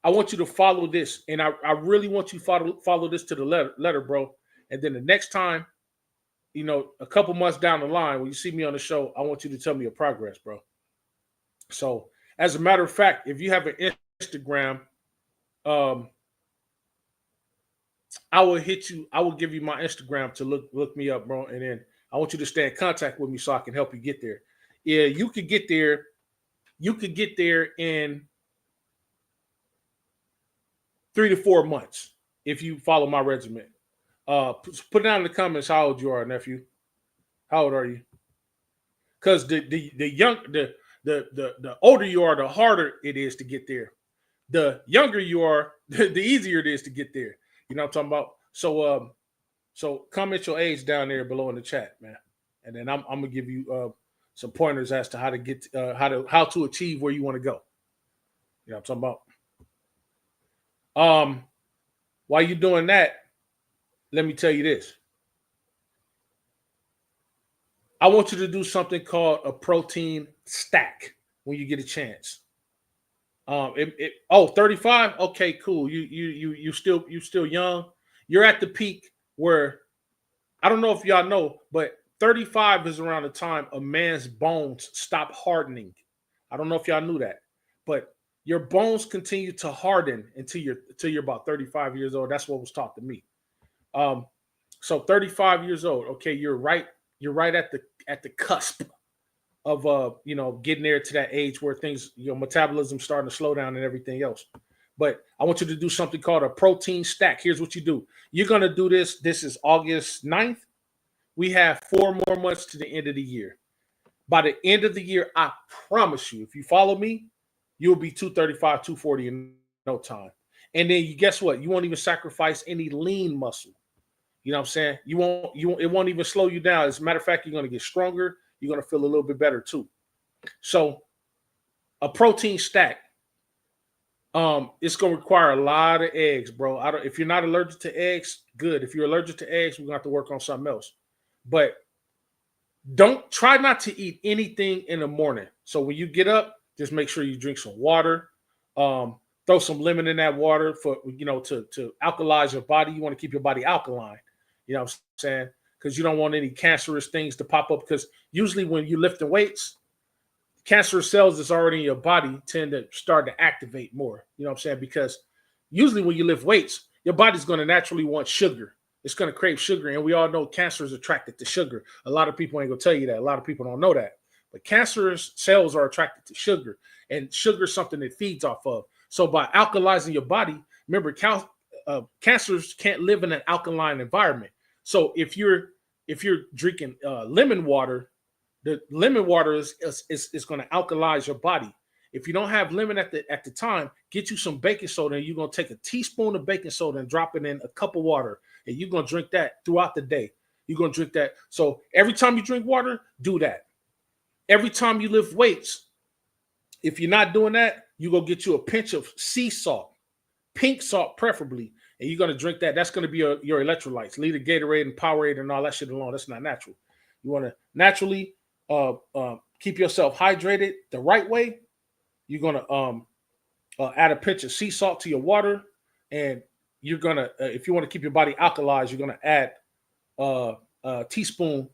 I want you to follow this, and I really want you to follow this to the letter, bro. And then the next time, a couple months down the line, when you see me on the show, I want you to tell me your progress, bro. So, as a matter of fact, if you have an Instagram, I will hit you. I will give you my Instagram to look me up, bro. And then I want you to stay in contact with me so I can help you get there. Yeah, you could get there. You could get there in 3 to 4 months if you follow my regimen. Put down in the comments how old you are, nephew. How old are you? Because the older you are, the harder it is to get there. The younger you are, the easier it is to get there. You know what I'm talking about? So comment your age down there below in the chat, man. And then I'm gonna give you some pointers as to how to get how to achieve where you want to go. You know what I'm talking about? While you're doing that, let me tell you this. I want you to do something called a protein stack when you get a chance. 35? Okay, cool. You still young. You're at the peak where I don't know if y'all know, but 35 is around the time a man's bones stop hardening. I don't know if y'all knew that, but your bones continue to harden until you're about 35 years old. That's what was taught to me. So 35 years old. Okay, you're right at the cusp of getting there to that age where things, your metabolism starting to slow down and everything else. But I want you to do something called a protein stack. Here's what you do. You're gonna do this. This is August 9th. We have 4 more months to the end of the year. By the end of the year, I promise you, if you follow me, you'll be 235, 240 in no time. And then guess what? You won't even sacrifice any lean muscle. You know what I'm saying? It won't even slow you down. As a matter of fact, you're going to get stronger. You're going to feel a little bit better too. So a protein stack, it's going to require a lot of eggs, bro. If you're not allergic to eggs, good. If you're allergic to eggs, we're going to have to work on something else. But try not to eat anything in the morning. So when you get up, just make sure you drink some water. Throw some lemon in that water for, to alkalize your body. You want to keep your body alkaline. You know what I'm saying? Because you don't want any cancerous things to pop up. Because usually when you're lifting weights, cancerous cells that's already in your body tend to start to activate more. You know what I'm saying? Because usually when you lift weights, your body's going to naturally want sugar. It's going to crave sugar. And we all know cancer is attracted to sugar. A lot of people ain't going to tell you that. A lot of people don't know that. But cancerous cells are attracted to sugar. And sugar is something it feeds off of. So by alkalizing your body, remember, cancers can't live in an alkaline environment. So if you're drinking lemon water, the lemon water is going to alkalize your body. If you don't have lemon at the time, get you some baking soda, and you're going to take a teaspoon of baking soda and drop it in a cup of water, and you're going to drink that throughout the day. You're going to drink that. So every time you drink water, do that. Every time you lift weights, if you're not doing that, you go get you a pinch of sea salt, pink salt preferably, and you're going to drink that. That's going to be your electrolytes. Leave the Gatorade and Powerade and all that shit alone. That's not natural. You want to naturally keep yourself hydrated the right way. You're going to add a pinch of sea salt to your water, and you're going to, if you want to keep your body alkalized, you're going to add a teaspoon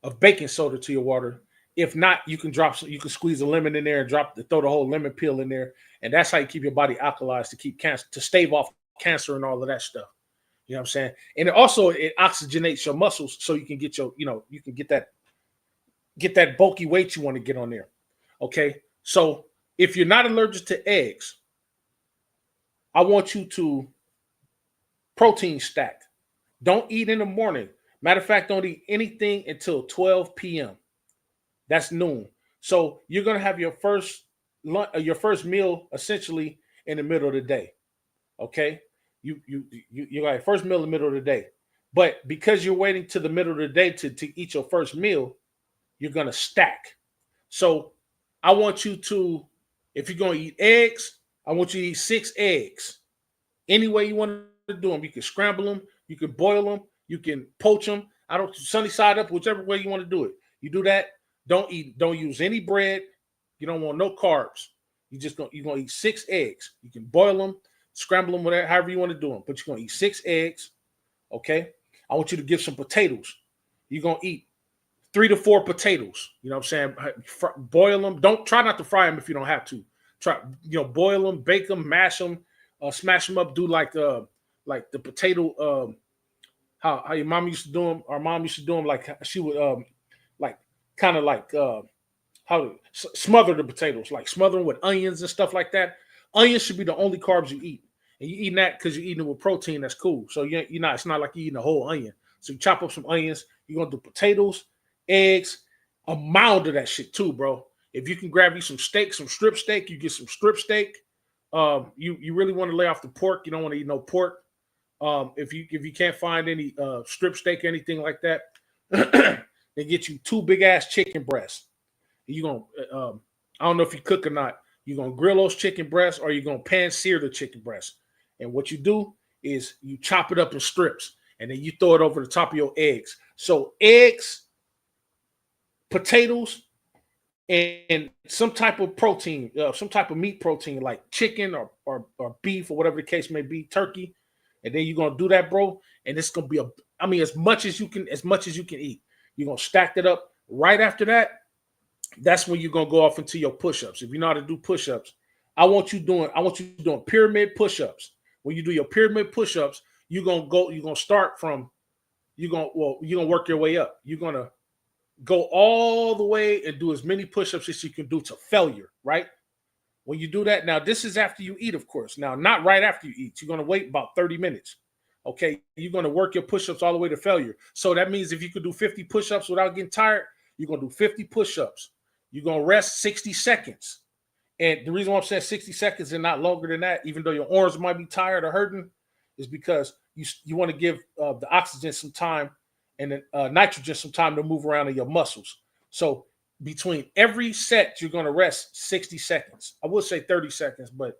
of baking soda to your water. If not, you can squeeze a lemon in there and throw the whole lemon peel in there, and that's how you keep your body alkalized to stave off cancer and all of that stuff. You know what I'm saying? And it oxygenates your muscles so you can get get that bulky weight you want to get on there. Okay, so if you're not allergic to eggs, I want you to protein stack. Don't eat in the morning. Matter of fact, don't eat anything until 12 p.m. That's noon. So you're gonna have your first meal essentially in the middle of the day. Okay, you got your first meal in the middle of the day. But because you're waiting to the middle of the day to eat your first meal, you're gonna stack. So I want you to, if you're gonna eat eggs, I want you to eat 6 eggs. Any way you want to do them, you can scramble them, you can boil them, you can poach them. Sunny side up, whichever way you want to do it. You do that. Don't use any bread. You don't want no carbs. You're gonna eat 6 eggs. You can boil them, scramble them, whatever, however you want to do them. But you're gonna eat 6 eggs. Okay. I want you to give some potatoes. You're gonna eat 3 to 4 potatoes. You know what I'm saying? Boil them. Don't try not to fry them if you don't have to. Try, boil them, bake them, mash them, smash them up. Do like the potato. How your mom used to do them. Our mom used to do them like she would how to smother the potatoes, like smother them with onions and stuff like that. Onions should be the only carbs you eat, and you eating that because you're eating it with protein. That's cool. So it's not like you're eating a whole onion. So you chop up some onions. You're gonna do potatoes, eggs, a mound of that shit too, bro. If you can grab you some steak, some strip steak, you get some strip steak. You really want to lay off the pork. You don't want to eat no pork. If you can't find any strip steak or anything like that, they get you 2 big ass chicken breasts. You're gonna I don't know if you cook or not. You're gonna grill those chicken breasts, or you're gonna pan sear the chicken breasts. And what you do is you chop it up in strips, and then you throw it over the top of your eggs. So eggs, potatoes, and some type of protein, some type of meat protein like chicken or beef or whatever the case may be, turkey. And then you're gonna do that, bro. And it's gonna be as much as you can eat. You're gonna stack it up. Right after that, that's when you're gonna go off into your push-ups. If you know how to do push-ups, I want you doing pyramid push-ups. When you do your pyramid push-ups, you're gonna start from you're gonna work your way up. You're gonna go all the way and do as many push-ups as you can do to failure, right? When you do that, now this is after you eat, of course. Now, not right after you eat. You're gonna wait about 30 minutes. Okay, you're gonna work your push-ups all the way to failure. So that means if you could do 50 push-ups without getting tired, you're gonna do 50 push-ups. You're gonna rest 60 seconds. And the reason why I'm saying 60 seconds and not longer than that, even though your arms might be tired or hurting, is because you want to give the oxygen some time and the nitrogen some time to move around in your muscles. So between every set, you're going to rest 60 seconds. I would say 30 seconds, but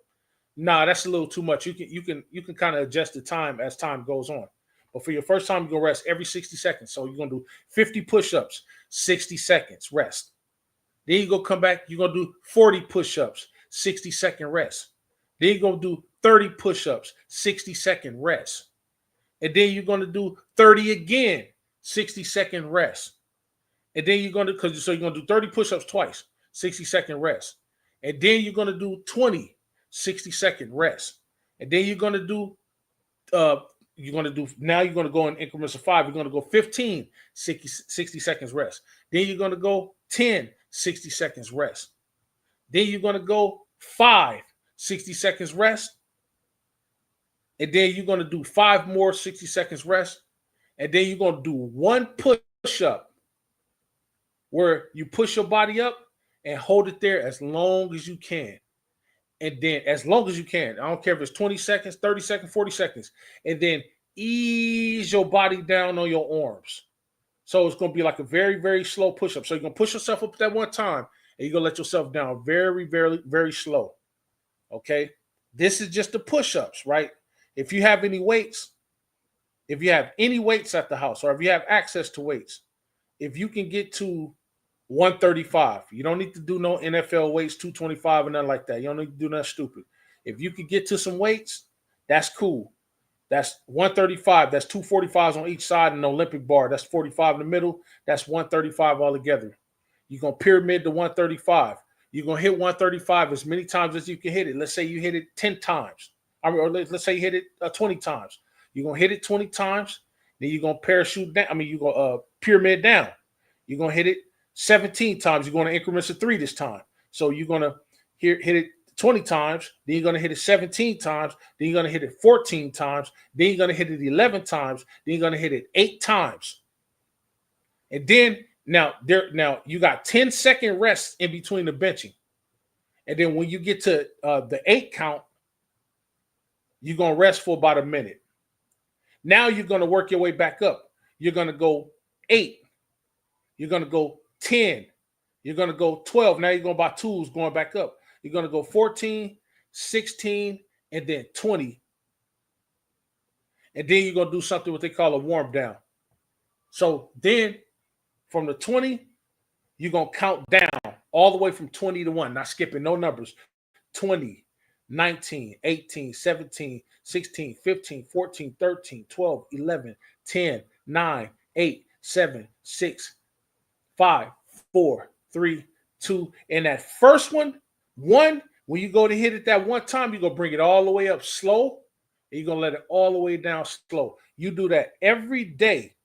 nah, that's a little too much. You can kind of adjust the time as time goes on. But for your first time, you're going to rest every 60 seconds. So you're going to do 50 push-ups, 60 seconds, rest. Then you're going to come back, you're going to do 40 push-ups, 60-second rest. Then you're going to do 30 push-ups, 60-second rest. And then you're going to do 30 again, 60-second rest. And then you're going to do 30 push-ups twice, 60-second rest. And then you're going to do 20, 60-second rest. And then you're going to do now you're going to go in increments of 5. You're going to go 15, 60 seconds rest. Then you're going to go 10, 60 seconds rest. Then you're going to go 5, 60 seconds rest. And then you're going to do 5 more 60 seconds rest. And then you're going to do 1 push-up where you push your body up and hold it there as long as you can. And then as long as you can, I don't care if it's 20 seconds, 30 seconds, 40 seconds. And then ease your body down on your arms. So it's going to be like a very, very slow push-up. So you're going to push yourself up that one time, and you're going to let yourself down very, very, very slow. Okay? This is just the push-ups, right? If you have any weights at the house, or if you have access to weights, if you can get to 135, you don't need to do no NFL weights, 225 and nothing like that. You don't need to do nothing stupid. If you can get to some weights, that's cool. That's 135. That's 245s on each side and an Olympic bar. That's 45 in the middle. That's 135 altogether. You're going to pyramid to 135. You're going to hit 135 as many times as you can hit it. Let's say you hit it 10 times. Or let's say you hit it 20 times. You're going to hit it 20 times. Then you're going to parachute down. You're going to pyramid down. You're going to hit it 17 times. You're going to increments of 3 this time. So you're going to hit it 20 times. Then you're going to hit it 17 times. Then you're going to hit it 14 times. Then you're going to hit it 11 times. Then you're going to hit it 8 times. And then now you got 10-second rest in between the benching. And then when you get to the 8 count, you're going to rest for about a minute. Now you're going to work your way back up. You're going to go 8. You're going to go 10. You're going to go 12. Now you're going by twos going back up. You're going to go 14, 16, and then 20. And then you're going to do something what they call a warm down. So then from the 20, you're going to count down all the way from 20 to 1. Not skipping no numbers. 20, 19, 18, 17, 16, 15, 14, 13, 12, 11, 10, 9, 8, 7, 6, 5, 4, 3, 2. And that first one, when you go to hit it that one time, you're going to bring it all the way up slow, and you're going to let it all the way down slow. You do that every day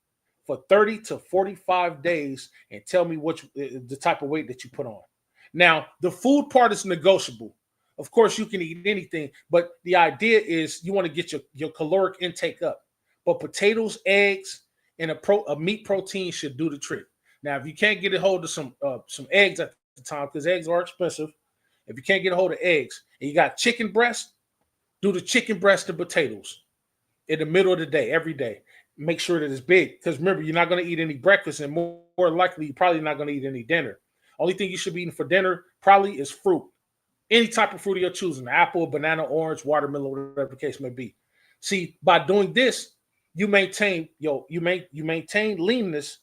for 30 to 45 days and tell me the type of weight that you put on. Now, the food part is negotiable. Of course, you can eat anything, but the idea is you want to get your caloric intake up. But potatoes, eggs, and a meat protein should do the trick. Now, if you can't get a hold of some eggs at the time, because eggs are expensive, if you can't get a hold of eggs and you got chicken breast, do the chicken breast and potatoes in the middle of the day, every day. Make sure that it's big, because remember, you're not going to eat any breakfast, and more likely, you're probably not going to eat any dinner. Only thing you should be eating for dinner probably is fruit. Any type of fruit you're choosing, apple, banana, orange, watermelon, whatever the case may be. See, by doing this, you maintain leanness,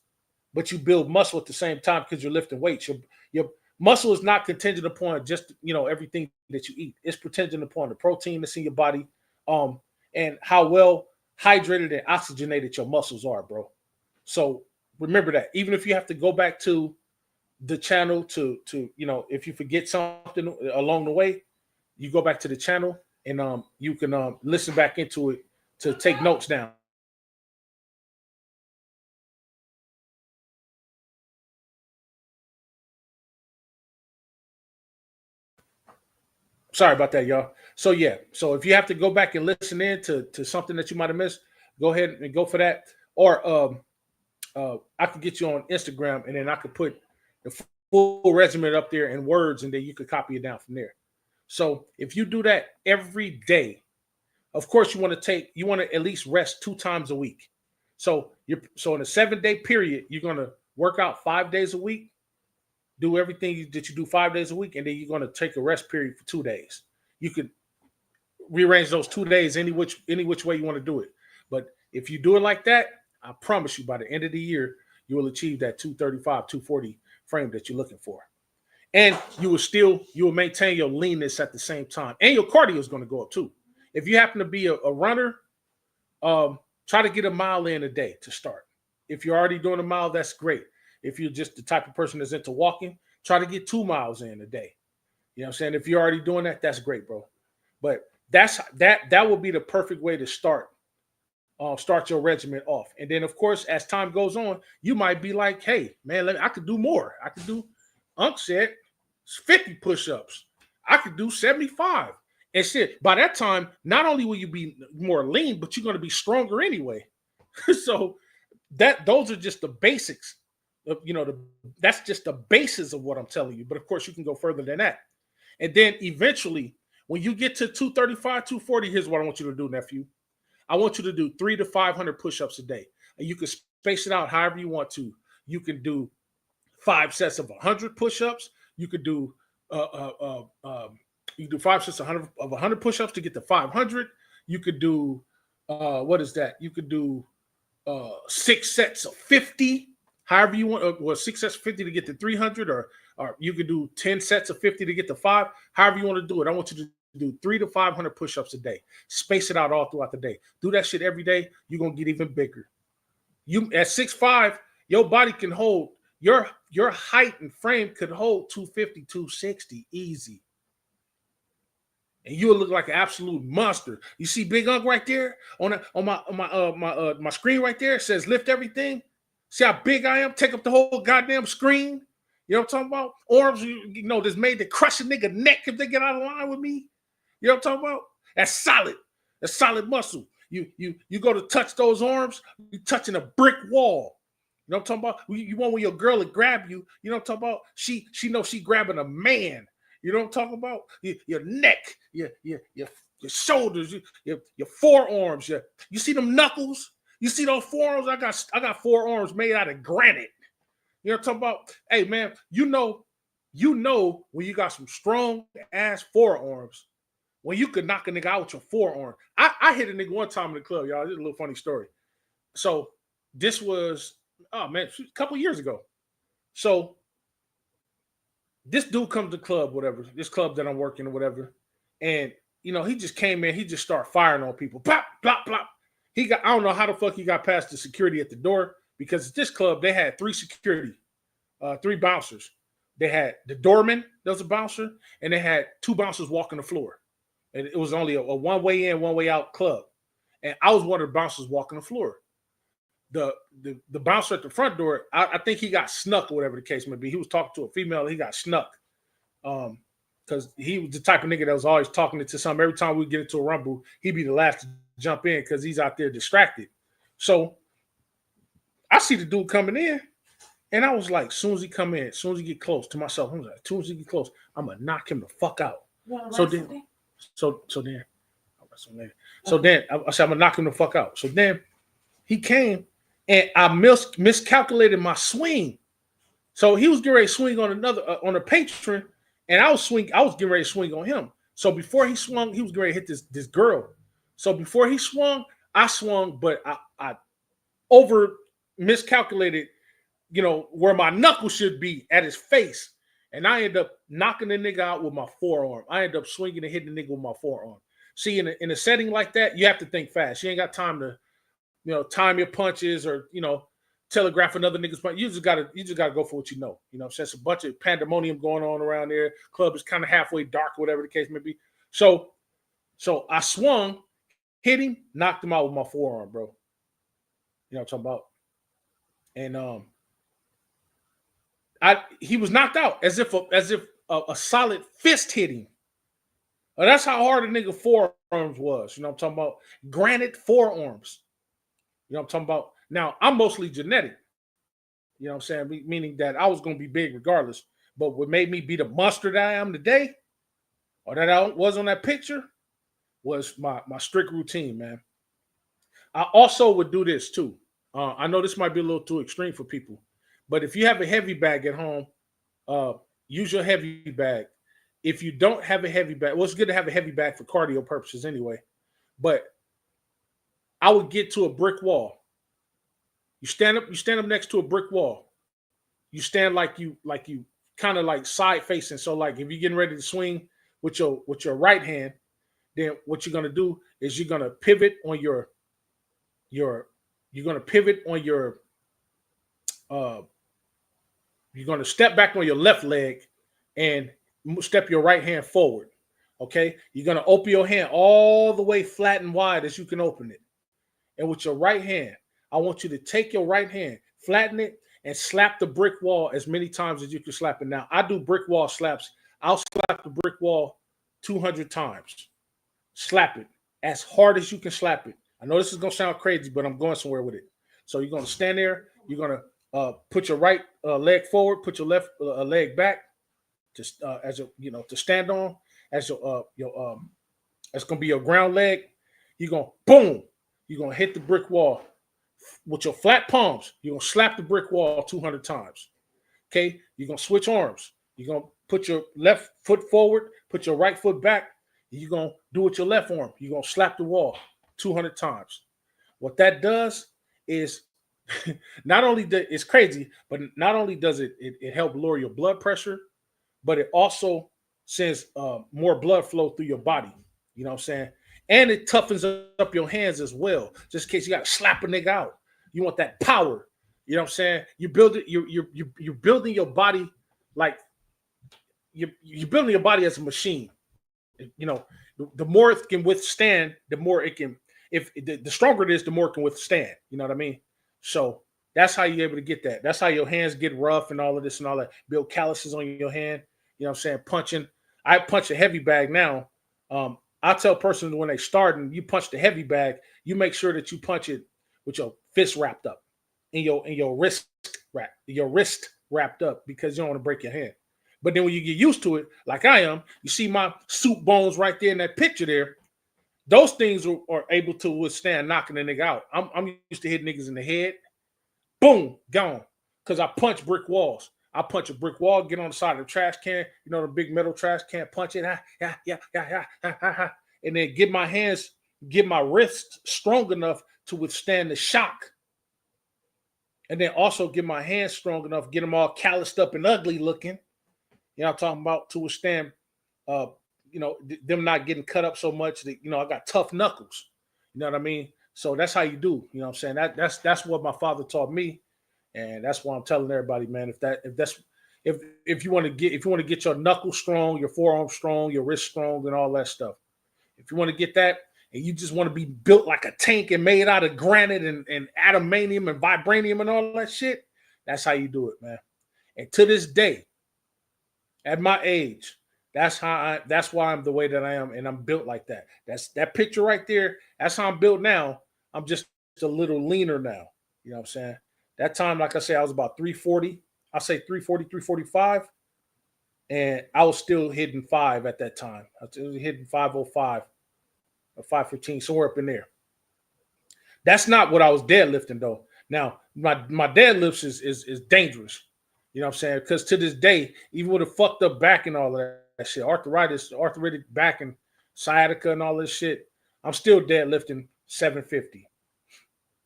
but you build muscle at the same time because you're lifting weights. Your muscle is not contingent upon just everything that you eat. It's contingent upon the protein that's in your body, and how well hydrated and oxygenated your muscles are, bro. So remember that. Even if you have to go back to the channel to if you forget something along the way, you go back to the channel and you can listen back into it to take notes down. Sorry about that, y'all. So yeah, so if you have to go back and listen in to something that you might have missed, go ahead and go for that. Or I could get you on Instagram, and then I could put the full resume up there in words, and then you could copy it down from there. So if you do that every day, of course you want to at least rest 2 times a week. So in a 7-day period, you're gonna work out 5 days a week, do everything that you do 5 days a week, and then you're gonna take a rest period for 2 days. You could rearrange those 2 days any which way you want to do it. But if you do it like that, I promise you by the end of the year, you will achieve that 235, 240 frame that you're looking for. And you will maintain your leanness at the same time. And your cardio is going to go up too. If you happen to be a runner, try to get a mile in a day to start. If you're already doing a mile, that's great. If you're just the type of person that's into walking, try to get 2 miles in a day. You know what I'm saying? If you're already doing that, that's great, bro. But that will be the perfect way to start your regimen off. And then, of course, as time goes on, you might be like, hey, man, I could do more. I could do, Unc said, 50 push-ups. I could do 75. And shit, by that time, not only will you be more lean, but you're going to be stronger anyway. So those are just the basics. That's just the basis of what I'm telling you. But of course, you can go further than that. And then eventually, when you get to 235, 240, here's what I want you to do, nephew. I want you to do 300 to 500 push-ups a day. And you can space it out however you want to. You can do 5 sets of 100 push-ups. You could do 5 sets of 100 push-ups to get to 500. You could do what is that? You could do 6 sets of 50, however you want. Or 6 sets of 50 to get to 300, or you could do 10 sets of 50 to get to 5. However you want to do it. I want you to do 300 to 500 push-ups a day. Space it out all throughout the day. Do that shit every day. You're gonna get even bigger. You at 6'5", your body can hold your height and frame could hold 250, 260 easy. And you'll look like an absolute monster. You see Big Unc right there on my screen right there. It says lift everything. See how big I am? Take up the whole goddamn screen. You know what I'm talking about? Arms, that's made to crush a nigga neck if they get out of line with me. You know what I'm talking about? That's solid. That's solid muscle. You go to touch those arms, you're touching a brick wall. You know what I'm talking about? You want when your girl will grab you, you know what I'm talking about? She knows she grabbing a man. You know what I'm talking about? Your neck, your shoulders, your forearms. You see them knuckles? You see those forearms? I got forearms made out of granite. You know what I'm talking about? Hey man, you know when you got some strong ass forearms, when you could knock a nigga out with your forearm. I hit a nigga one time in the club, y'all. This is a little funny story. So this was, a couple years ago. So this dude comes to the club, whatever, this club that I'm working or whatever. And, he just came in. He just started firing on people. Plop, plop, plop. I don't know how the fuck he got past the security at the door, because at this club, they had 3 security, 3 bouncers. They had the doorman, that was a bouncer, and they had 2 bouncers walking the floor. And it was only a one-way in, one-way out club. And I was one of the bouncers walking the floor. The bouncer at the front door, I think he got snuck or whatever the case may be. He was talking to a female, and he got snuck. Because he was the type of nigga that was always talking to some. Every time we get into a rumble, he'd be the last to jump in because he's out there distracted. So I see the dude coming in, and I was like, as soon as he come in, as soon as he get close to myself, I was like, as soon as he get close, I'm going to knock him the fuck out. So then I said, I'm going to knock him the fuck out. So then he came, and I miscalculated my swing. So he was getting ready to swing on on a patron, and I was getting ready to swing on him. So before he swung, he was getting ready to hit this girl. So before he swung, I swung, but I over miscalculated, where my knuckle should be at his face. And I ended up knocking the nigga out with my forearm. I ended up swinging and hitting the nigga with my forearm. See, in a setting like that, you have to think fast. You ain't got time to, time your punches or, telegraphing other niggas, but you just gotta go for what you know. You know, since a bunch of pandemonium going on around there, club is kind of halfway dark, whatever the case may be. So I swung, hit him, knocked him out with my forearm, bro. You know what I'm talking about? And he was knocked out as if a solid fist hit him. That's how hard a nigga forearms was. You know what I'm talking about? Granite forearms. You know what I'm talking about? Now, I'm mostly genetic. You know what I'm saying? Meaning that I was going to be big regardless. But what made me be the monster that I am today, or that I was on that picture, was my strict routine, man. I also would do this too. I know this might be a little too extreme for people, but if you have a heavy bag at home, use your heavy bag. If you don't have a heavy bag, well, it's good to have a heavy bag for cardio purposes anyway. But I would get to a brick wall. You stand up next to a brick wall. You stand like you kind of like side facing. So like if you're getting ready to swing with your right hand, then what you're gonna do is you're gonna pivot on your you're gonna step back on your left leg and step your right hand forward. Okay, you're gonna open your hand all the way flat and wide as you can open it, and with your right hand, I want you to take your right hand, flatten it, and slap the brick wall as many times as you can slap it. Now, I do brick wall slaps. I'll slap the brick wall 200 times. Slap it as hard as you can slap it. I know this is going to sound crazy, but I'm going somewhere with it. So you're going to stand there. You're going to put your right leg forward, put your left leg back, just as a, to stand on. As that's going to be your ground leg. You're going to boom. You're going to hit the brick wall. With your flat palms, you're going to slap the brick wall 200 times. Okay? You're going to switch arms. You're going to put your left foot forward, put your right foot back. You're going to do it with your left arm. You're going to slap the wall 200 times. What that does is not only it's crazy, but not only does it help lower your blood pressure, but it also sends more blood flow through your body. You know what I'm saying? And it toughens up your hands as well, just in case you got to slap a nigga out. You want that power. You know what I'm saying? You're building your body like you're building your body as a machine. You know, the more it can withstand, the more it can. If the stronger it is, the more it can withstand. You know what I mean? So that's how you're able to get that. That's how your hands get rough and all of this and all that. Build calluses on your hand. You know what I'm saying? Punching. I punch a heavy bag now. I tell persons when they start and you punch the heavy bag, you make sure that you punch it with your fist wrapped up, in your wrist wrapped up, because you don't want to break your hand. But then when you get used to it, like I am, you see my soup bones right there in that picture there. Those things are able to withstand knocking a nigga out. I'm used to hitting niggas in the head. Boom, gone. Because I punch brick walls. I punch a brick wall, get on the side of the trash can, the big metal trash can, punch it, and then get my wrists strong enough to withstand the shock. And then also get my hands strong enough, get them all calloused up and ugly looking. I'm talking about, to withstand, them not getting cut up so much that, I got tough knuckles. You know what I mean? So that's how you do. You know what I'm saying? That's what my father taught me. And that's why I'm telling everybody, man, if you want to get your knuckles strong, your forearm strong, your wrist strong, and all that stuff. If you want to get that, and you just want to be built like a tank and made out of granite and adamantium and vibranium and all that shit, that's how you do it, man. And to this day, at my age, that's why I'm the way that I am, and I'm built like that. That's that picture right there. That's how I'm built now. I'm just a little leaner now. You know what I'm saying? That time, like I said, I was about 340. I say 340, 345. And I was still hitting 5 at that time. I was hitting 505 or 515, somewhere up in there. That's not what I was deadlifting, though. Now, my deadlifts is dangerous. You know what I'm saying? Because to this day, even with a fucked up back and all that shit, arthritic back and sciatica and all this shit, I'm still deadlifting 750.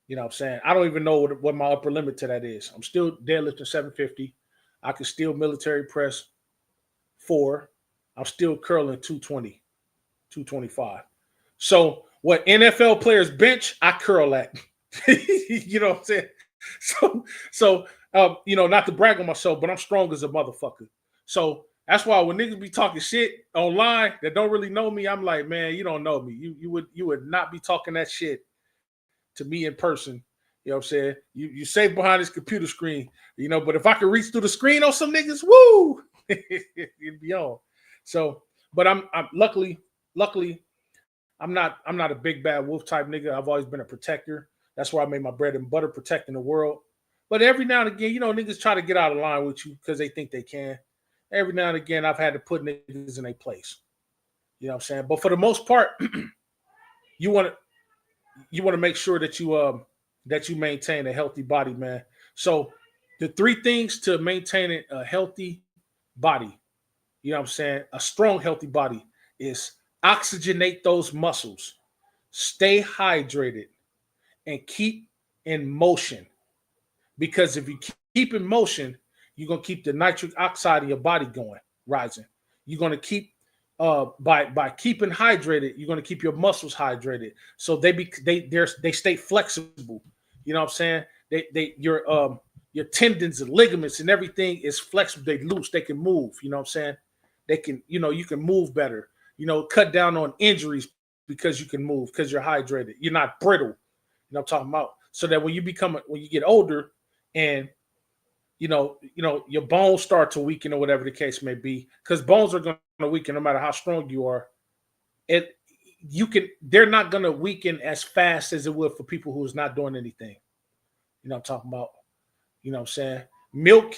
You know what I'm saying? I don't even know what my upper limit to that is. I'm still deadlifting 750. I can still military press 4. I'm still curling 220, 225. So what NFL players bench, I curl at. You know what I'm saying? Not to brag on myself, but I'm strong as a motherfucker. So that's why when niggas be talking shit online that don't really know me, I'm like, man, you don't know me. You would not be talking that shit to me in person. You know what I'm saying? You safe behind this computer screen, but if I could reach through the screen on some niggas, woo, it'd be on. So, but I'm luckily, I'm not a big bad wolf type nigga. I've always been a protector. That's where I made my bread and butter, protecting the world. But every now and again, niggas try to get out of line with you because they think they can. Every now and again, I've had to put niggas in their place. You know what I'm saying? But for the most part, you want to make sure that you maintain a healthy body, man. So the 3 things to maintain a healthy body, you know what I'm saying? A strong, healthy body is oxygenate those muscles, stay hydrated, and keep in motion. Because if you keep in motion, you're going to keep the nitric oxide in your body going, rising. You're going to keep by keeping hydrated, you're going to keep your muscles hydrated, so they stay flexible. You know what I'm saying? Your tendons and ligaments and everything is flexible. They loose. They can move. You know what I'm saying? They can. You can move better. Cut down on injuries because you can move because you're hydrated. You're not brittle. I'm talking about. So that when you get older and your bones start to weaken or whatever the case may be, because bones are going to weaken no matter how strong you are. They're not going to weaken as fast as it would for people who's not doing anything. I'm talking about. You know what I'm saying? Milk.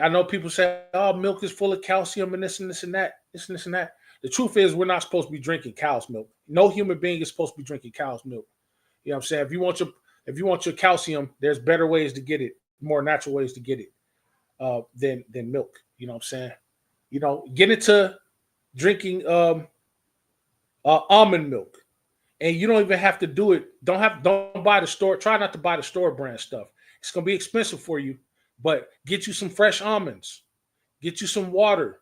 I know people say, "Oh, milk is full of calcium and this and this and that, this and this and that." The truth is, we're not supposed to be drinking cow's milk. No human being is supposed to be drinking cow's milk. You know what I'm saying? If you want your calcium, there's better ways to get it, more natural ways to get it than milk. You know what I'm saying? Get into drinking almond milk, and you don't even have to do it. Don't buy the store. Try not to buy the store brand stuff. It's gonna be expensive for you, but get you some fresh almonds. Get you some water,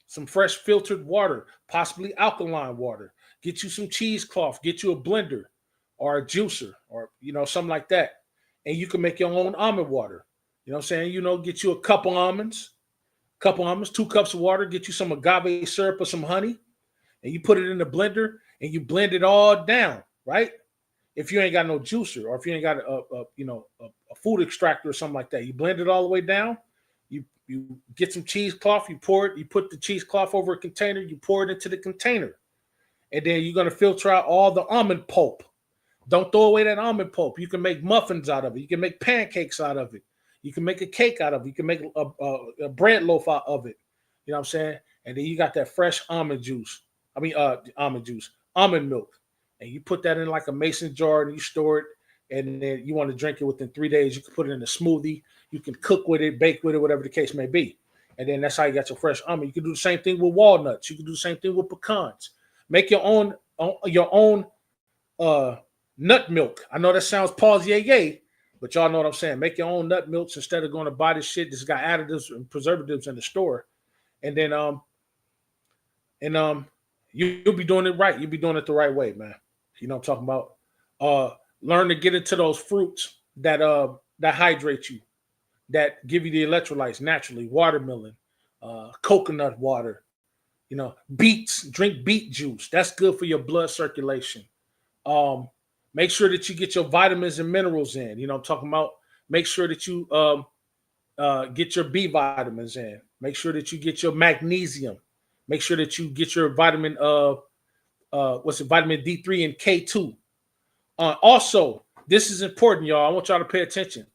some fresh filtered water, possibly alkaline water. Get you some cheesecloth. Get you a blender or a juicer or something like that, and you can make your own almond water. You know what I'm saying? Get you a couple almonds, 2 cups of water. Get you some agave syrup or some honey, and you put it in the blender and you blend it all down, right? If you ain't got no juicer or if you ain't got a food extractor or something like that, you blend it all the way down. You get some cheesecloth, you put the cheesecloth over a container, you pour it into the container, and then you're gonna filter out all the almond pulp. Don't throw away that almond pulp. You can make muffins out of it. You can make pancakes out of it. You can make a cake out of it. You can make a bread loaf out of it. You know what I'm saying? And then you got that fresh almond milk. And you put that in like a mason jar and you store it. And then you want to drink it within 3 days. You can put it in a smoothie. You can cook with it, bake with it, whatever the case may be. And then that's how you got your fresh almond. You can do the same thing with walnuts. You can do the same thing with pecans. Make your own nut milk. I know that sounds pause yay, but y'all know what I'm saying. Make your own nut milks instead of going to buy this shit that's got additives and preservatives in the store. And then you'll be doing it right. You'll be doing it the right way, man. You know what I'm talking about? Learn to get into those fruits that hydrate you, that give you the electrolytes naturally. Watermelon, coconut water, beets. Drink beet juice. That's good for your blood circulation. Make sure that you get your vitamins and minerals in. I'm talking about. Make sure that you get your B vitamins in. Make sure that you get your magnesium. Make sure that you get your vitamin vitamin D3 and K2. Also, this is important, y'all. I want y'all to pay attention.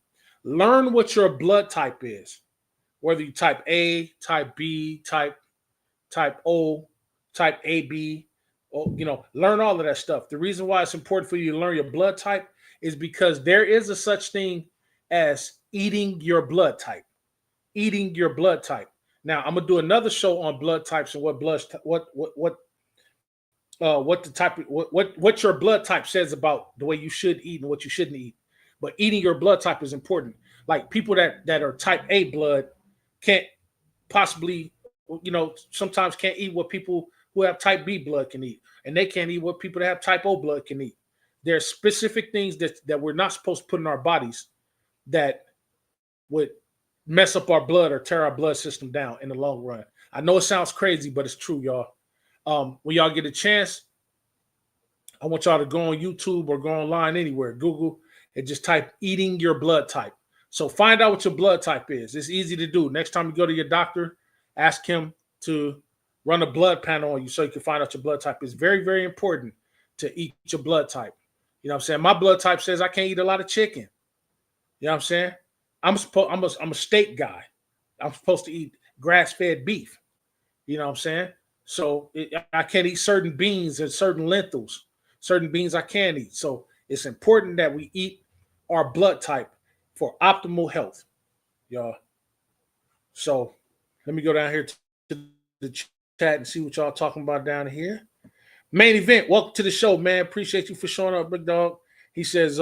Learn what your blood type is. Whether you type A, type B, type O, type AB, learn all of that stuff. The reason why it's important for you to learn your blood type is because there is a such thing as eating your blood type. Eating your blood type. Now, I'm gonna do another show on blood types and what your blood type says about the way you should eat and what you shouldn't eat. But eating your blood type is important. Like people that are type A blood can't possibly, sometimes can't eat what people who have type B blood can eat, and they can't eat what people that have type O blood can eat. There are specific things that we're not supposed to put in our bodies that would mess up our blood or tear our blood system down in the long run. I know it sounds crazy, but it's true, y'all. When y'all get a chance, I want y'all to go on YouTube or go online anywhere, Google, and just type eating your blood type. So find out what your blood type is. It's easy to do. Next time you go to your doctor, ask him to run a blood panel on you so you can find out your blood type. It's very, very important to eat your blood type. You know what I'm saying? My blood type says I can't eat a lot of chicken. You know what I'm saying? I'm a steak guy. I'm supposed to eat grass-fed beef. You know what I'm saying? So I can't eat certain beans and certain lentils. Certain beans I can eat. So it's important that we eat our blood type for optimal health, y'all. So let me go down here to the chat and see what y'all talking about down here. Main event, welcome to the show, man. Appreciate you for showing up, big dog. He says,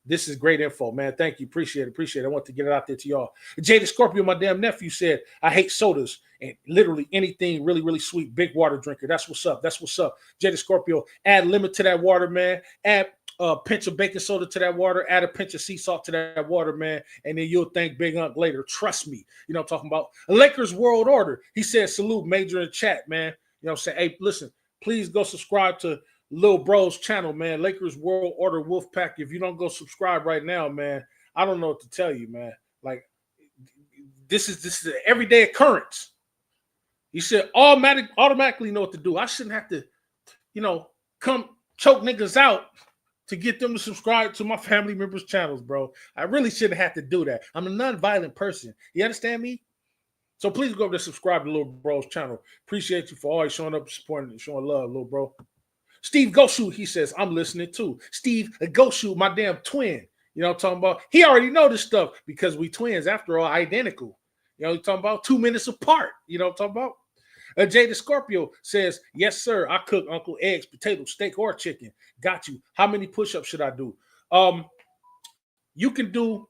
this is great info, man. Thank you. Appreciate it. I want to get it out there to y'all. Jada Scorpio, my damn nephew, said, I hate sodas and literally anything really, really sweet. Big water drinker. That's what's up. Jada Scorpio, add lemon to that water, man. Add a pinch of baking soda to that water. Add a pinch of sea salt to that water, man. And then you'll thank Big Unc later. Trust me. You know what I'm talking about? Lakers World Order. He said, salute, Major in chat, man. You know what I'm saying? Hey, listen, please go subscribe to Lil Bro's channel, man. Lakers World Order Wolfpack. If you don't go subscribe right now, man, I don't know what to tell you, man. Like, this is an everyday occurrence. You should automatically know what to do. I shouldn't have to, come choke niggas out to get them to subscribe to my family members' channels, bro. I really shouldn't have to do that. I'm a non-violent person. You understand me? So please go over there, subscribe to Lil Bro's channel. Appreciate you for always showing up, supporting, and showing love, Lil Bro. Steve Goshoot, he says, I'm listening too. Steve Goshoot, my damn twin. You know what I'm talking about? He already know this stuff because we twins, after all, identical. You know what I'm talking about? 2 minutes apart. You know what I'm talking about? Jada Scorpio says, yes, sir. I cook Uncle eggs, potatoes, steak, or chicken. Got you. How many push-ups should I do? You can do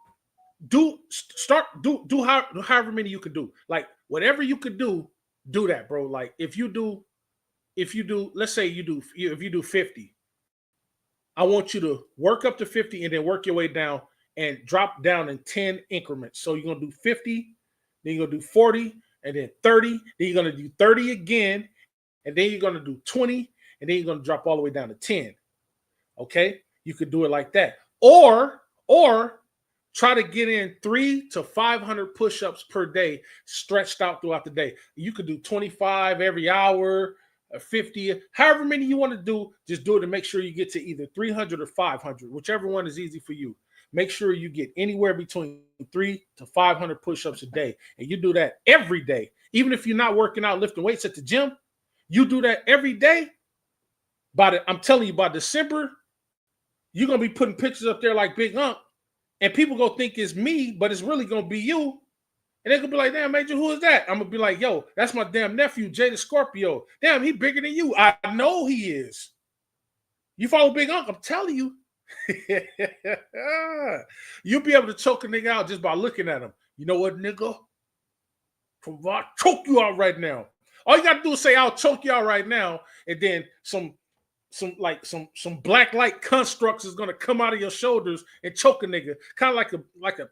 however many you can do. Like whatever you could do that, bro. Like if you do, let's say if you do 50, I want you to work up to 50 and then work your way down and drop down in 10 increments. So you're going to do 50, then you're going to do 40, and then 30, then you're going to do 30 again, and then you're going to do 20, and then you're going to drop all the way down to 10. Okay? You could do it like that. Or try to get in 300 to 500 push-ups per day, stretched out throughout the day. You could do 25 every hour, 50, however many you want to do. Just do it and make sure you get to either 300 or 500, whichever one is easy for you. Make sure you get anywhere between 300 to 500 push-ups a day, and you do that every day. Even if you're not working out, lifting weights at the gym, you do that every day. I'm telling you, by December, you're gonna be putting pictures up there like Big Unc. And people gonna think it's me, but it's really gonna be you. And they're gonna be like, damn, Major, who is that? I'm gonna be like, yo, that's my damn nephew, Jada Scorpio. Damn, he bigger than you. I know he is. You follow Big Unc, I'm telling you. You'll be able to choke a nigga out just by looking at him. You know what, nigga? I'll choke you out right now. All you gotta do is say, I'll choke you out right now, and then some black light constructs is gonna come out of your shoulders and choke a nigga, kind of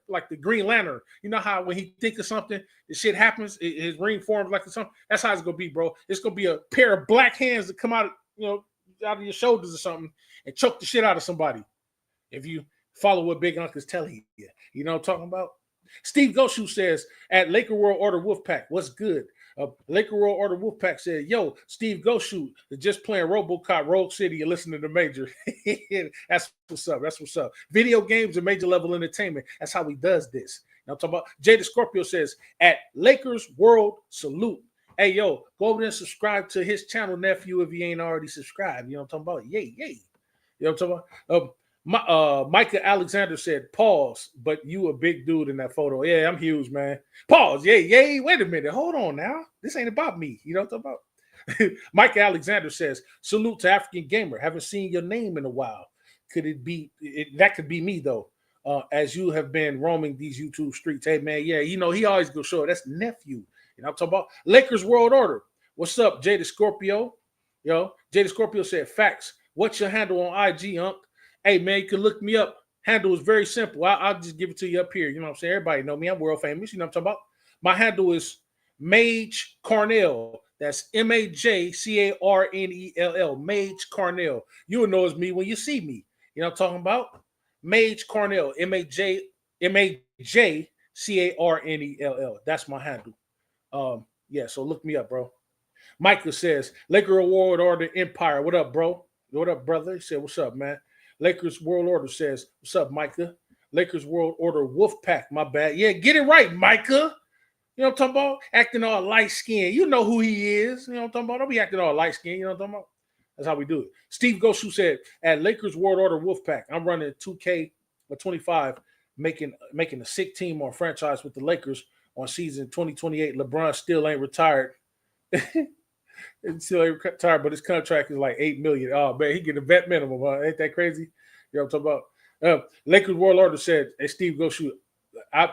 like the Green Lantern. You know how when he think of something, the shit happens, his ring forms like something. That's how it's gonna be, bro. It's gonna be a pair of black hands that come out of your shoulders or something and choke the shit out of somebody. If you follow what Big Unc is telling you, you know what I'm talking about. Steve Goshu says at Laker World Order Wolfpack, what's good? Laker World Order Wolfpack said, yo, Steve Goshu is just playing RoboCop Rogue City and listening to Major. That's what's up. Video games and major level entertainment. That's how he does this. Now I'm talking about Jada Scorpio says at Lakers World Salute. Hey, yo, go over there and subscribe to his channel, nephew, if you ain't already subscribed. You know what I'm talking about? Yay. You know what I'm talking about? Micah Alexander said, pause, but you a big dude in that photo. Yeah, I'm huge, man. Pause. Yay. Wait a minute. Hold on now. This ain't about me. You know what I'm talking about? Micah Alexander says, salute to African Gamer. Haven't seen your name in a while. Could it be, that could be me, though, as you have been roaming these YouTube streets. Hey, man, yeah, he always go show it. That's nephew. You know what I'm talking about? Lakers World Order. What's up, Jada Scorpio? Jada Scorpio said, facts. What's your handle on IG, Unc? Hey, man, you can look me up handle is very simple. I'll just give it to you up here. You know what I'm saying? Everybody know me. I'm world famous. You know what I'm talking about? My handle is Maj Carnell. That's MAJCARNELL. Maj Carnell. You'll know it's me when you see me. You know what I'm talking about? Maj Carnell. MAJCARNELL. That's my handle. Yeah, so look me up, bro. Micah says, Laker World Order Empire. What up, bro? What up, brother? He said, what's up, man? Lakers World Order says, what's up, Micah? Lakers World Order Wolfpack, my bad. Yeah, get it right, Micah. You know what I'm talking about? Acting all light-skinned. You know who he is. You know what I'm talking about? Don't be acting all light-skinned. You know what I'm talking about? That's how we do it. Steve Goshu said, at Lakers World Order Wolfpack, I'm running 2K or 25, making a sick team or franchise with the Lakers on season 2028. LeBron still ain't retired. It's still ain't retired, but his contract is like $8 million. Oh, man, he get a vet minimum. Huh? Ain't that crazy? You know what I'm talking about? Lakers World Order said, hey, Steve Goshu, I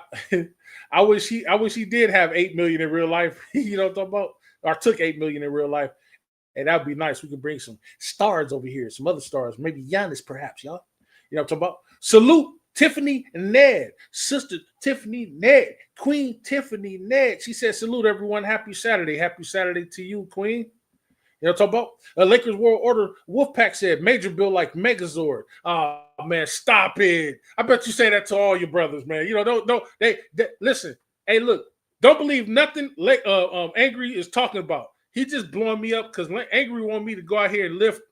wish he did have $8 million in real life. You know what I'm talking about? Or took $8 million in real life. And that'd be nice. We can bring some stars over here, some other stars, maybe Giannis, perhaps, y'all. You know what I'm talking about? Salute Tiffany Ned, Sister Tiffany Ned, Queen Tiffany Ned. She said, salute everyone. Happy Saturday. Happy Saturday to you, Queen. You know what I'm talking about? Lakers World Order Wolfpack said, major bill like Megazord. Oh, man, stop it. I bet you say that to all your brothers, man. You know, don't they listen. Hey, look, don't believe nothing Angry is talking about. He just blowing me up because Angry want me to go out here and lift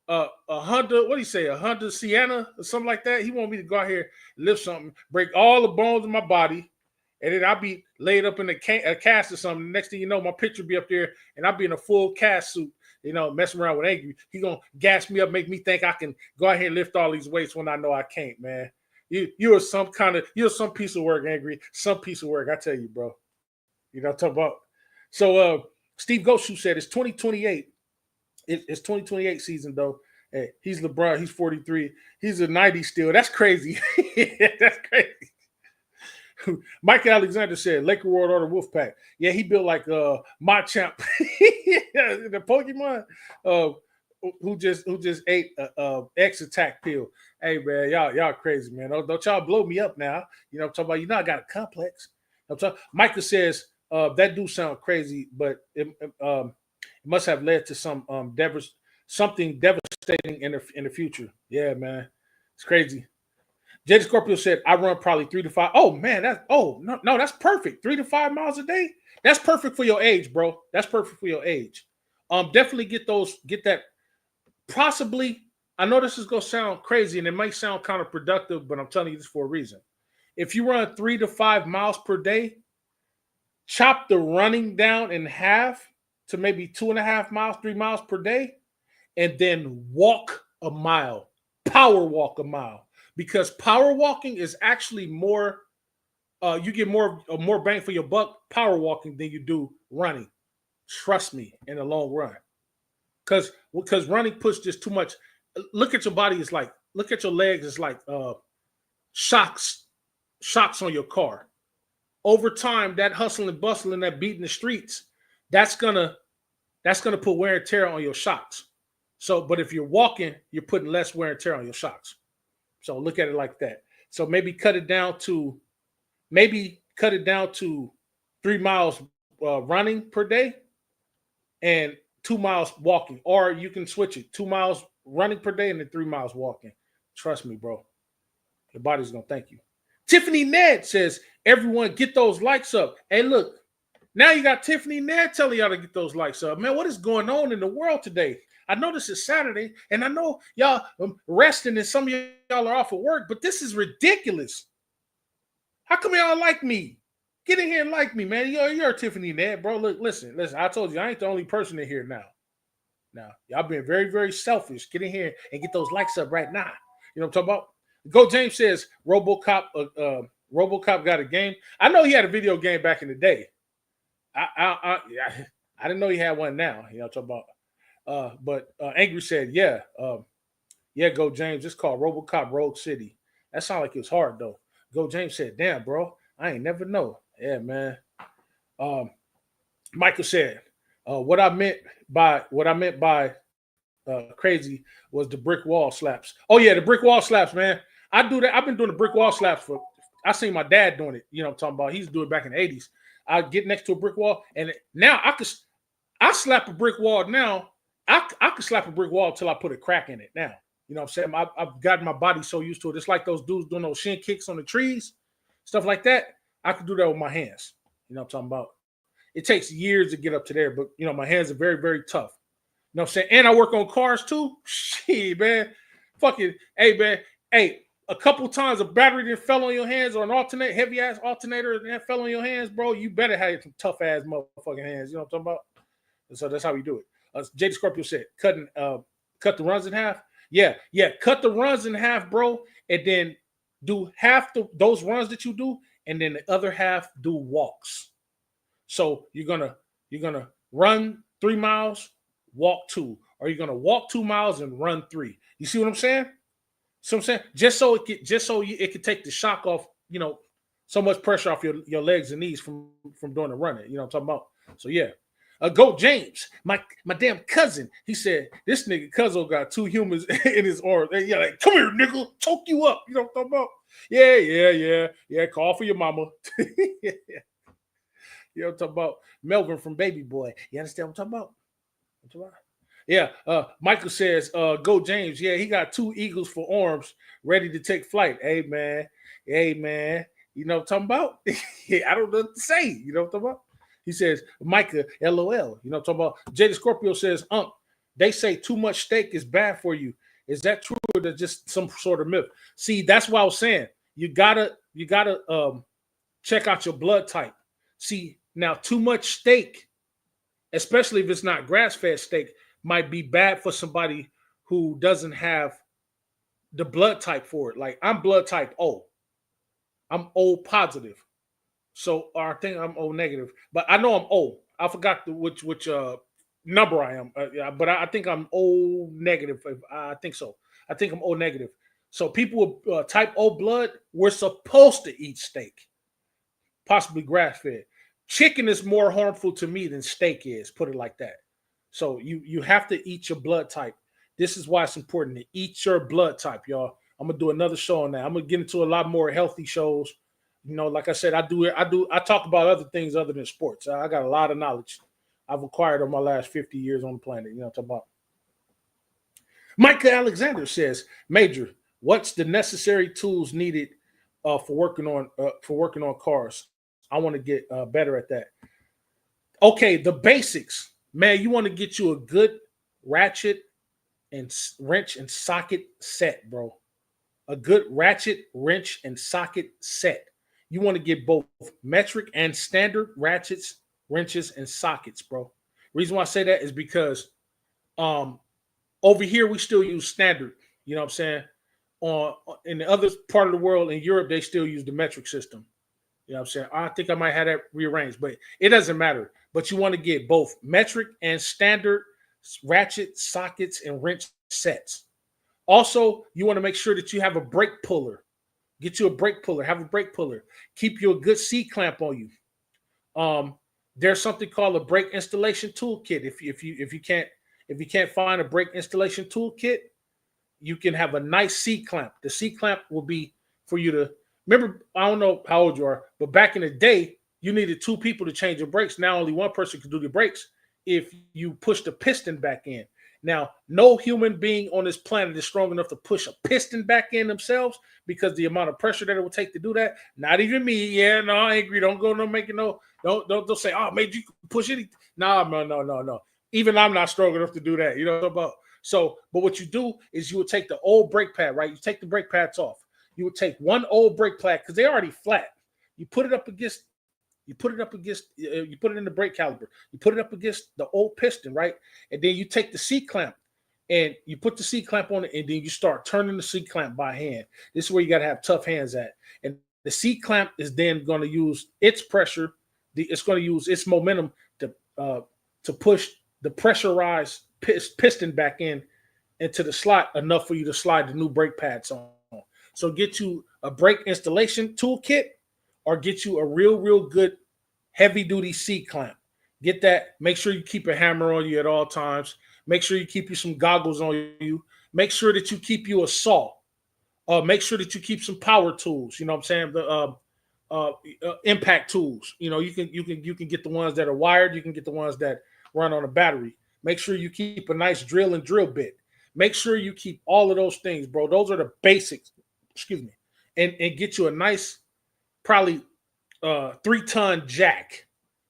a Honda, what do you say, a Honda Sienna or something like that. He want me to go out here, lift something, break all the bones in my body, and then I'll be laid up in a cast or something. Next thing you know, my picture be up there, and I'll be in a full cast suit, you know, messing around with Angry. He gonna gas me up, make me think I can go out here and lift all these weights when I know I can't, man. You're some piece of work, Angry. Some piece of work, I tell you, bro. You know what I'm talking about? So Steve Goshu said it's 2028. It's 2028 season, though. Hey, he's LeBron. He's 43. He's a 90 still. That's crazy. That's crazy. Mike Alexander said, Laker World Order Wolfpack. Yeah, he built like Machamp, the Pokemon, who just ate X attack pill. Hey, man, y'all crazy, man. Don't y'all blow me up now. You know what I'm talking about? You know I got a complex. Micah says, that do sound crazy, but it must have led to something devastating in the future. Yeah, man, it's crazy. Jay Scorpio said, "I run probably 3 to 5." Oh man, that's perfect. 3 to 5 miles a day. That's perfect for your age, bro. That's perfect for your age. Definitely get that. Possibly, I know this is gonna sound crazy and it might sound counterproductive, but I'm telling you this for a reason. If you run 3 to 5 miles per day, chop the running down in half to maybe 2.5 miles, 3 miles per day, and then walk a mile, power walk a mile, because power walking is actually more, you get more bang for your buck power walking than you do running. Trust me, in the long run, because running puts just too much. Look at your body. Look at your legs. It's like shocks on your car. Over time, that hustle and bustle and that beating the streets, that's gonna put wear and tear on your shocks. So, but if you're walking, you're putting less wear and tear on your shocks. So look at it like that. So maybe cut it down to 3 miles running per day and 2 miles walking, or you can switch it: 2 miles running per day and then 3 miles walking. Trust me, bro. Your body's gonna thank you. Tiffany Ned says, everyone get those likes up. Hey, look, now you got Tiffany Ned telling y'all to get those likes up. Man, what is going on in the world today? I know this is Saturday, and I know y'all resting and some of y'all are off of work, but this is ridiculous. How come y'all like me? Get in here and like me, man. You're Tiffany Ned, bro. Look, listen. I told you, I ain't the only person in here now. Now, y'all being very, very selfish. Get in here and get those likes up right now. You know what I'm talking about? Go James says RoboCop got a game. I know he had a video game back in the day. I didn't know he had one now. You know what I'm talking about? But Angry said, yeah, Go James. It's called RoboCop Rogue City. That sounded like it was hard though. Go James said, damn, bro, I ain't never know. Yeah, man. Michael said, what I meant by crazy was the brick wall slaps. Oh yeah, the brick wall slaps, man. I do that. I've been doing the brick wall slaps for. I seen my dad doing it. You know what I'm talking about? He's doing it back in the 80s. I get next to a brick wall, and now I slap a brick wall now. I could slap a brick wall until I put a crack in it now. You know what I'm saying? I've gotten my body so used to it. It's like those dudes doing those shin kicks on the trees, stuff like that. I could do that with my hands. You know what I'm talking about? It takes years to get up to there, but you know, my hands are very, very tough. You know what I'm saying? And I work on cars too. Shit, man. Fucking, hey, man. Hey, a couple times a battery that fell on your hands or an heavy ass alternator that fell on your hands, bro. You better have some tough ass motherfucking hands. You know what I'm talking about? And so that's how we do it. JD Scorpio said, cut the runs in half. Yeah, cut the runs in half, bro, and then do half those runs that you do, and then the other half do walks. So you're gonna run 3 miles, walk 2, or you're gonna walk 2 miles and run 3. You see what I'm saying? So I'm saying just so it could take the shock off, you know, so much pressure off your legs and knees from doing the running. You know what I'm talking about? So yeah. Go James, my damn cousin. He said this nigga Cuzzo got 2 humans in his arm. Yeah, like, come here, nigga, choke you up. You know what I'm talking about? Yeah. Call for your mama. You know what I'm talking about? Melvin from Baby Boy. You understand what I'm talking about? Yeah. Michael says, go James. Yeah, he got 2 eagles for arms ready to take flight. Hey man. You know what I'm talking about? I don't know what to say. You know what I'm talking about? He says, Micah, LOL. You know what I'm talking about? Jada Scorpio says, they say too much steak is bad for you. Is that true or is that just some sort of myth? See, that's what I was saying. You gotta check out your blood type. See, now too much steak, especially if it's not grass-fed steak, might be bad for somebody who doesn't have the blood type for it. Like I'm blood type O. I'm O positive. So I think I'm O negative, but I know I'm O. I forgot which number I am, but I think I'm O negative. I think so. I think I'm O negative. So people with type O blood, we're supposed to eat steak, possibly grass-fed. Chicken is more harmful to me than steak is, put it like that. So you have to eat your blood type. This is why it's important to eat your blood type, y'all. I'm gonna do another show on that. I'm gonna get into a lot more healthy shows. You know, like I said, I talk about other things other than sports. I got a lot of knowledge I've acquired over my last 50 years on the planet. You know what I'm talking about? Micah Alexander says, Major, what's the necessary tools needed for working on cars? I want to get better at that. Okay, the basics. Man, you want to get you a good ratchet and wrench and socket set, bro. A good ratchet, wrench, and socket set. You want to get both metric and standard ratchets, wrenches, and sockets, bro. Reason why I say that is because over here we still use standard. You know what I'm saying? In the other part of the world, in Europe, they still use the metric system. You know what I'm saying? I think I might have that rearranged, but it doesn't matter. But you want to get both metric and standard ratchet, sockets, and wrench sets. Also, you want to make sure that you have a brake puller. Get you a brake puller. Have a brake puller. Keep you a good C-clamp on you. There's something called a brake installation toolkit. If you can't find a brake installation toolkit, you can have a nice C-clamp. The C-clamp will be for you to remember. I don't know how old you are, but back in the day, you needed 2 people to change your brakes. Now only 1 person can do the brakes if you push the piston back in. Now, no human being on this planet is strong enough to push a piston back in themselves because the amount of pressure that it will take to do that. Not even me. Yeah, no, I agree. Don't go no making no. Don't say, oh, mate, you can push it. No. Even I'm not strong enough to do that. You know what I'm about? So, but what you do is you would take the old brake pad, right? You take the brake pads off. You would take one old brake pad because they're already flat. You put it in the brake caliper. You put it up against the old piston, right? And then you take the C-clamp and you put the C-clamp on it, and then you start turning the C-clamp by hand. This is where you got to have tough hands at. And the C-clamp is then going to use its pressure. It's going to use its momentum to push the pressurized piston back into the slot enough for you to slide the new brake pads on. So get you a brake installation toolkit, or get you a real good heavy-duty C-clamp. Get that. Make sure you keep a hammer on you at all times. Make sure you keep you some goggles on you. Make sure that you keep you a saw. Make sure that you keep some power tools. You know what I'm saying? The impact tools. You know, you can get the ones that are wired. You can get the ones that run on a battery. Make sure you keep a nice drill and drill bit. Make sure you keep all of those things, bro. Those are the basics. Excuse me, and get you a nice, probably 3-ton jack,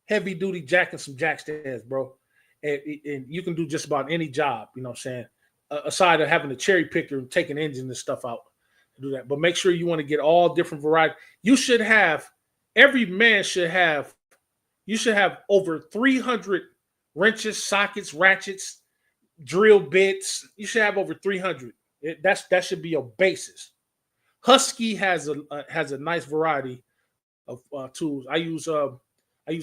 heavy duty jack, and some jack stands, bro. And you can do just about any job. You know what I'm saying? Aside of having a cherry picker and taking engine and stuff out. Do that, but make sure you want to get all different variety. You should have, every man should have, you should have over 300 wrenches, sockets, ratchets, drill bits. You should have over 300. That should be your basis. Husky has a nice variety of tools. I use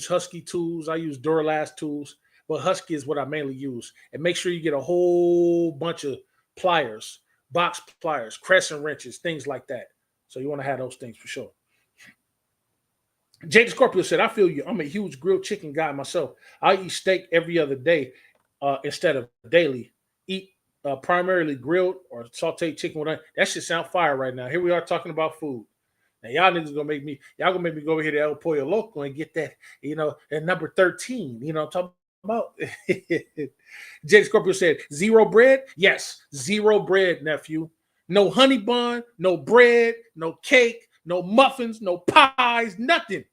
Husky tools. I use Duralast tools, but Husky is what I mainly use. And make sure you get a whole bunch of pliers, box pliers, crescent wrenches, things like that. So you want to have those things for sure. Jay the Scorpio said, I feel you. I'm a huge grilled chicken guy myself. I eat steak every other day instead of daily. Eat primarily grilled or sauteed chicken. That shit sound fire right now. Here we are talking about food. Now y'all niggas gonna make me go over here to El Pollo Loco and get that, at number 13. You know what I'm talking about? Jay Scorpio said, 0 bread? Yes, 0 bread, nephew. No honey bun, no bread, no cake, no muffins, no pies, nothing.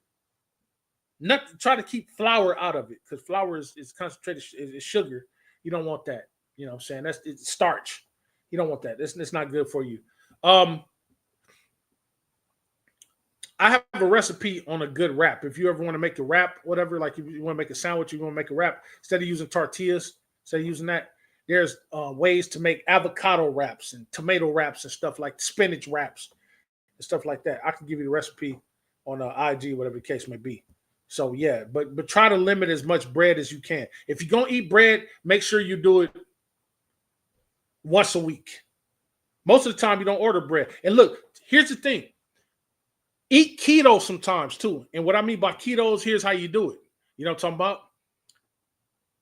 Nothing. Try to keep flour out of it, because flour is concentrated, is sugar. You don't want that. You know what I'm saying? It's starch. You don't want that. It's not good for you. I have a recipe on a good wrap. If you ever want to make a wrap, whatever, like if you want to make a sandwich, you want to make a wrap, instead of using tortillas, instead of using that, there's ways to make avocado wraps and tomato wraps and stuff, like spinach wraps and stuff like that. I can give you the recipe on IG, whatever the case may be. So yeah, but try to limit as much bread as you can. If you're gonna eat bread, make sure you do it once a week. Most of the time, you don't order bread. And look, here's the thing. Eat keto sometimes too. And what I mean by keto is, here's how you do it. You know what I'm talking about?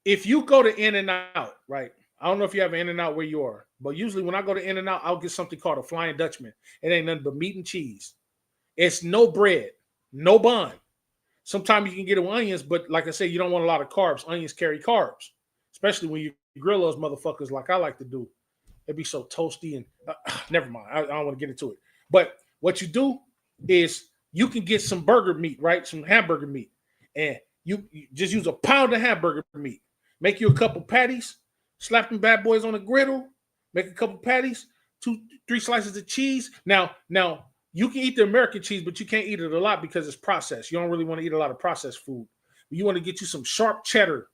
If you go to In-N-Out, right? I don't know if you have an In-N-Out where you are, but usually when I go to In-N-Out, I'll get something called a Flying Dutchman. It ain't nothing but meat and cheese. It's no bread, no bun. Sometimes you can get it with onions, but like I said, you don't want a lot of carbs. Onions carry carbs, especially when you grill those motherfuckers like I like to do. It'd be so toasty and never mind. I don't want to get into it. But what you do is you can get some burger meat, right? Some hamburger meat. And you just use a pound of hamburger meat. Make you a couple patties, slap them bad boys on a griddle, make a couple patties, 2-3 slices of cheese. Now, you can eat the American cheese, but you can't eat it a lot because it's processed. You don't really want to eat a lot of processed food. You want to get you some sharp cheddar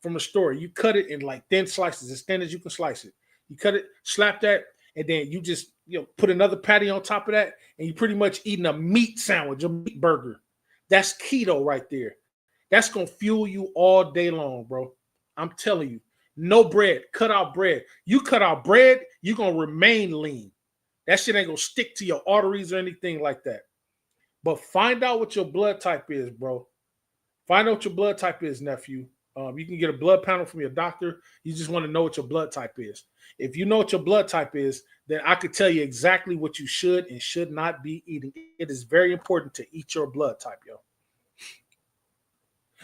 from the store. You cut it in like thin slices, as thin as you can slice it. You cut it, slap that, and then you just put another patty on top of that, and you pretty much eating a meat sandwich, a meat burger. That's keto right there. That's gonna fuel you all day long, bro. I'm telling you. No bread. Cut out bread. You cut out bread, you're gonna remain lean. That shit ain't gonna stick to your arteries or anything like that. But find out what your blood type is, bro. Find out what your blood type is, nephew. You can get a blood panel from your doctor. You just want to know what your blood type is. If you know what your blood type is, then I could tell you exactly what you should and should not be eating. It is very important to eat your blood type, yo.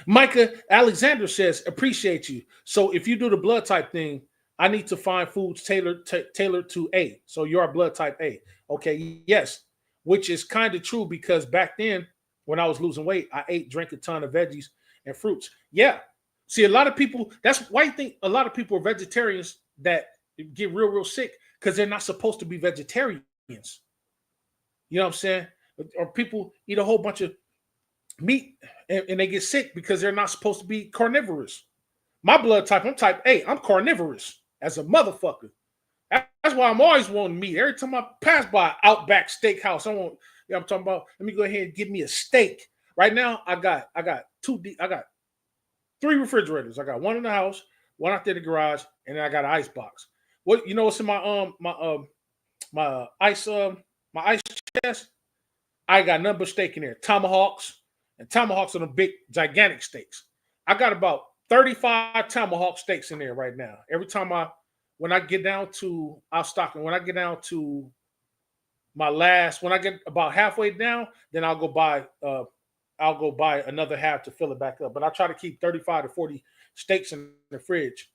Micah Alexander says, appreciate you. So if you do the blood type thing, I need to find foods tailored to A. So you're blood type A. Okay, yes, which is kind of true, because back then when I was losing weight, I drank a ton of veggies and fruits. Yeah. See, a lot of people, that's why you think a lot of people are vegetarians that get real sick, because they're not supposed to be vegetarians. You know what I'm saying? Or people eat a whole bunch of meat and they get sick because they're not supposed to be carnivorous. My blood type, I'm type A. I'm carnivorous as a motherfucker. That's why I'm always wanting meat. Every time I pass by Outback Steakhouse, I'm talking about, let me go ahead and get me a steak. Right now, I got 3 refrigerators. I got one in the house, one out there in the garage, and then I got an ice box. What what's in my ice chest? I got nothing but steak in there. Tomahawks, and tomahawks are the big gigantic steaks. I got about 35 tomahawk steaks in there right now. Every time when I get down to our stock, and when I get down to my last. When I get about halfway down, then I'll go buy another half to fill it back up. But I try to keep 35 to 40 steaks in the fridge,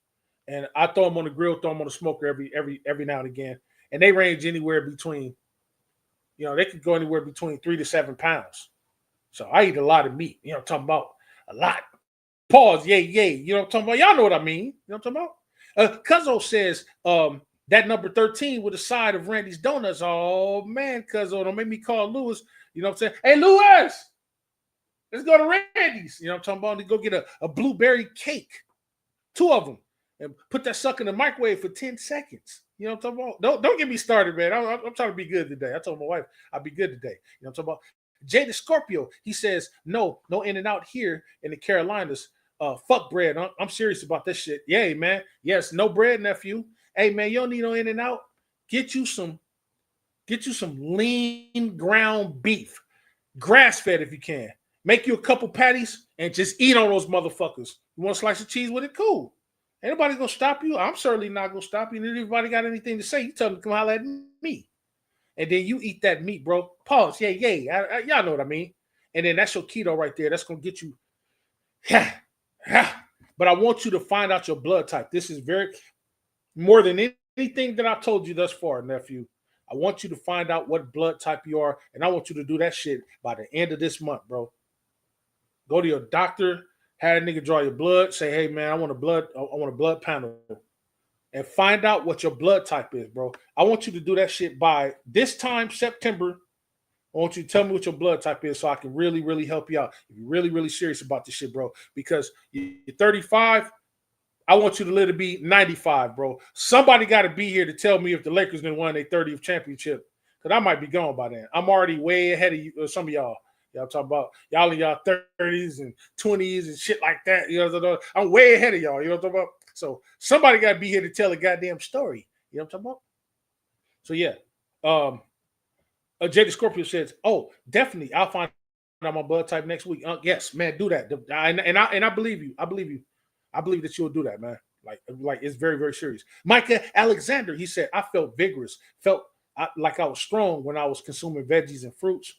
and I throw them on the grill, throw them on the smoker every now and again, and they range anywhere between, they could go anywhere between 3 to 7 pounds. So I eat a lot of meat. I'm talking about a lot. Pause. Yay. I'm talking about. Y'all know what I mean. I'm talking about. Cuzzo says that number 13 with a side of Randy's Donuts. Oh man, Cuzzo, don't make me call Lewis. You know what I'm saying? Hey, Lewis, let's go to Randy's. I'm talking about. To go get a blueberry cake, 2 of them, and put that sucker in the microwave for 10 seconds. You know what I'm talking about? Don't get me started, man. I'm trying to be good today. I told my wife I'll be good today. I'm talking about. Jay the Scorpio, he says, no In-N-Out here in the Carolinas. Fuck bread. I'm serious about this shit. Yeah, man. Yes, no bread, nephew. Hey, man, you don't need no In-N-Out. Get you some lean ground beef, grass-fed if you can. Make you a couple patties and just eat on those motherfuckers. You want a slice of cheese with it? Cool. Ain't nobody gonna stop you. I'm certainly not gonna stop you. And if anybody got anything to say, you tell them to come holler at me. And then you eat that meat, bro. Pause. Yay. Y'all know what I mean. And then that's your keto right there. That's going to get you. But I want you to find out your blood type. This is more than anything that I've told you thus far, nephew. I want you to find out what blood type you are. And I want you to do that shit by the end of this month, bro. Go to your doctor. Have a nigga draw your blood. Say, hey, man, I want a blood panel. And find out what your blood type is, bro. I want you to do that shit by this time, September. I want you to tell me what your blood type is so I can really, really help you out. If you're really, really serious about this shit, bro. Because you're 35, I want you to let it be 95, bro. Somebody got to be here to tell me if the Lakers done won their 30th championship. Because I might be gone by then. I'm already way ahead of you, some of y'all. Y'all talking about y'all in y'all 30s and 20s and shit like that. I'm way ahead of y'all. You know what I'm talking about? So somebody got to be here to tell a goddamn story. You know what I'm talking about? So yeah. Jay the Scorpio says, "Oh, definitely, I'll find out my blood type next week." Yes, man, do that. And I believe you. I believe that you'll do that, man. Like it's very, very serious. Micah Alexander, he said, "I felt vigorous, like I was strong when I was consuming veggies and fruits.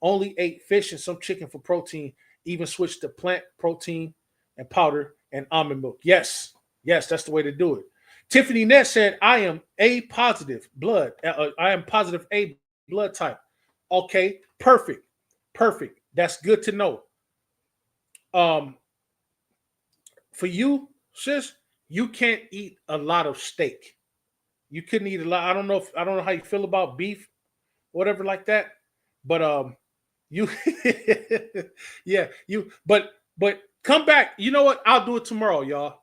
Only ate fish and some chicken for protein. Even switched to plant protein and powder and almond milk." Yes, that's the way to do it. Tiffany Ness said, "I am A positive blood. I am positive A blood type." Okay, perfect. That's good to know. For you, sis, you can't eat a lot of steak. You couldn't eat a lot. I don't know how you feel about beef, whatever like that. But you, yeah, but come back. You know what? I'll do it tomorrow, y'all.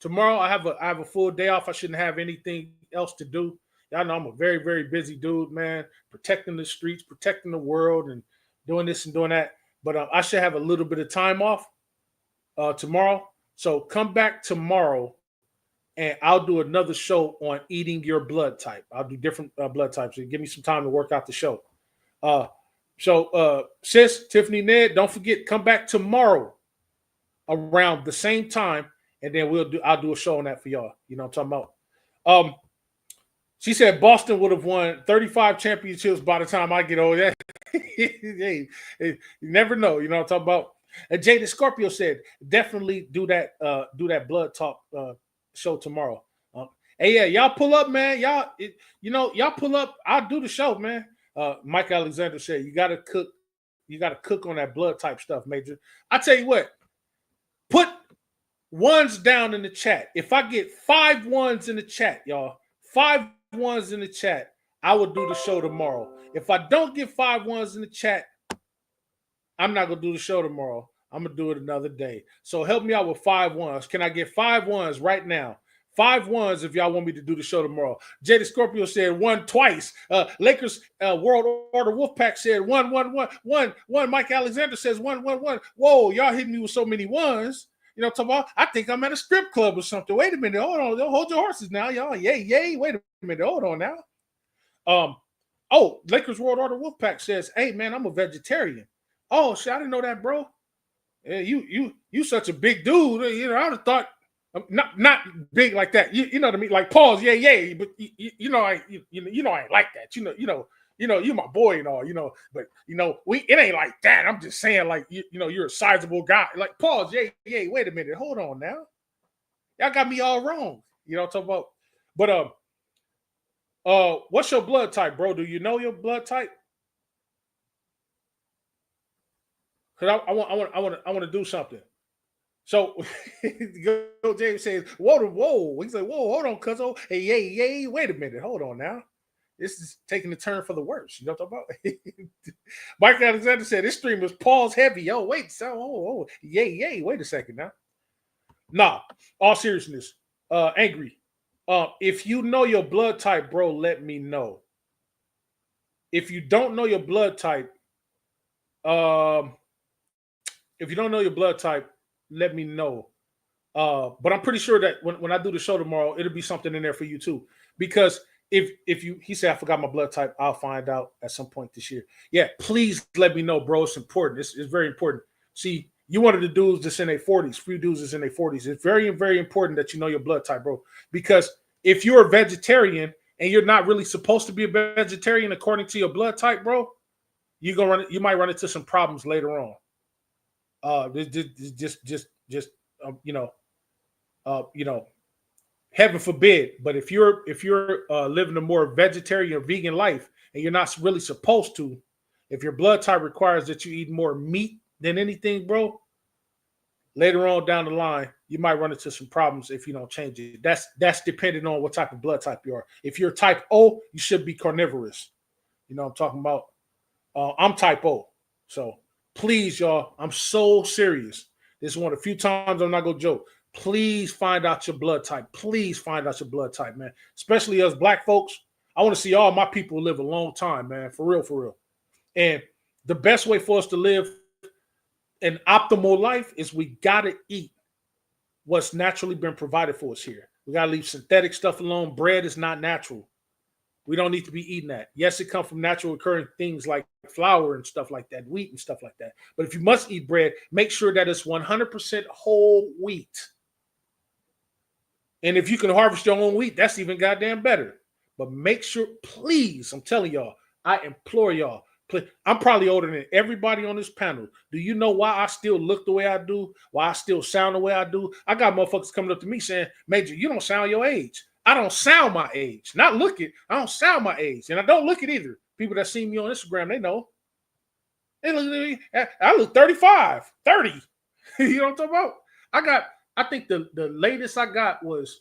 Tomorrow I have a full day off. I shouldn't have anything else to do. Y'all know I'm a very, very busy dude, man. Protecting the streets, protecting the world, and doing this and doing that. But I should have a little bit of time off tomorrow. So come back tomorrow, and I'll do another show on eating your blood type. I'll do different blood types. So give me some time to work out the show. So sis, Tiffany Ned, don't forget, come back tomorrow around the same time, and then I'll do a show on that for y'all. You know what I'm talking about? She said Boston would have won 35 championships by the time I get old. Hey, you never know. You know what I'm talking about? And Jay the Scorpio said, definitely do that blood talk show tomorrow. Hey, yeah, y'all pull up, man. Y'all pull up. I'll do the show, man. Mike Alexander said, you gotta cook on that blood type stuff, Major. I tell you what, put ones down in the chat. If I get 5 ones in the chat, y'all, 5 ones in the chat, I will do the show tomorrow. If I don't get 5 ones in the chat, I'm not gonna do the show tomorrow. I'm gonna do it another day. So help me out with 5 ones. Can I get 5 ones right now? 5 ones if y'all want me to do the show tomorrow. Jay the Scorpio said 1 twice. Lakers World Order Wolfpack said 1, 1, 1, 1, 1. Mike Alexander says 1, 1, 1. Whoa, y'all hitting me with so many ones. You know what I'm talking about? I think I'm at a strip club or something. Wait a minute. Hold on. Hold your horses now, y'all. Yay. Wait a minute. Hold on now. Lakers World Order Wolfpack says, hey, man, I'm a vegetarian. Oh, shit, I didn't know that, bro. Yeah, you such a big dude. You know, I would have thought, not big like that. You know what I mean? Like, pause, yeah. But you know, I ain't like that. You know, you're my boy and all, but it ain't like that. I'm just saying, like, you're a sizable guy. Like, pause, yeah, wait a minute, hold on now. Y'all got me all wrong. You know what I'm talking about? But what's your blood type, bro? Do you know your blood type? Because I want to do something. So James says, whoa. He's like, whoa, hold on, cuzzo. Hey, wait a minute. Hold on now. This is taking a turn for the worse. You know what I'm talking about? Mike Alexander said this stream was pause heavy. Oh, wait, so yay, wait a second now. Nah, all seriousness. Angry. If you know your blood type, bro, let me know. If you don't know your blood type, let me know. But I'm pretty sure that when I do the show tomorrow, it'll be something in there for you too. Because he said I forgot my blood type, I'll find out at some point this year. Yeah, please let me know, bro. It's important. It's very important. See, you one of the dudes that's in their 40s. Few dudes that's in their 40s. It's very, very important that you know your blood type, bro. Because if you're a vegetarian and you're not really supposed to be a vegetarian according to your blood type, bro, you might run into some problems later on. Heaven forbid. But if you're living a more vegetarian or vegan life and you're not really supposed to, if your blood type requires that you eat more meat than anything, bro, later on down the line, you might run into some problems if you don't change it. That's depending on what type of blood type you are. If you're type O, you should be carnivorous. You know what I'm talking about? I'm type O. So please, y'all, I'm so serious. This is one of the few times I'm not going to joke. Please find out your blood type. Please find out your blood type, man. Especially us black folks. I want to see all my people live a long time, man. For real. And the best way for us to live an optimal life is we got to eat what's naturally been provided for us here. We got to leave synthetic stuff alone. Bread is not natural. We don't need to be eating that. Yes, it comes from natural occurring things like flour and stuff like that, wheat and stuff like that. But if you must eat bread, make sure that it's 100% whole wheat. And if you can harvest your own wheat, that's even goddamn better. But make sure, please, I'm telling y'all, I implore y'all, please, I'm probably older than everybody on this panel. Do you know why I still look the way I do? Why I still sound the way I do? I got motherfuckers coming up to me saying, Major, you don't sound your age. I don't sound my age. Not look it. I don't sound my age. And I don't look it either. People that see me on Instagram, they know. They look at me. I look 35, 30. You know what I'm talking about? I think the latest I got was,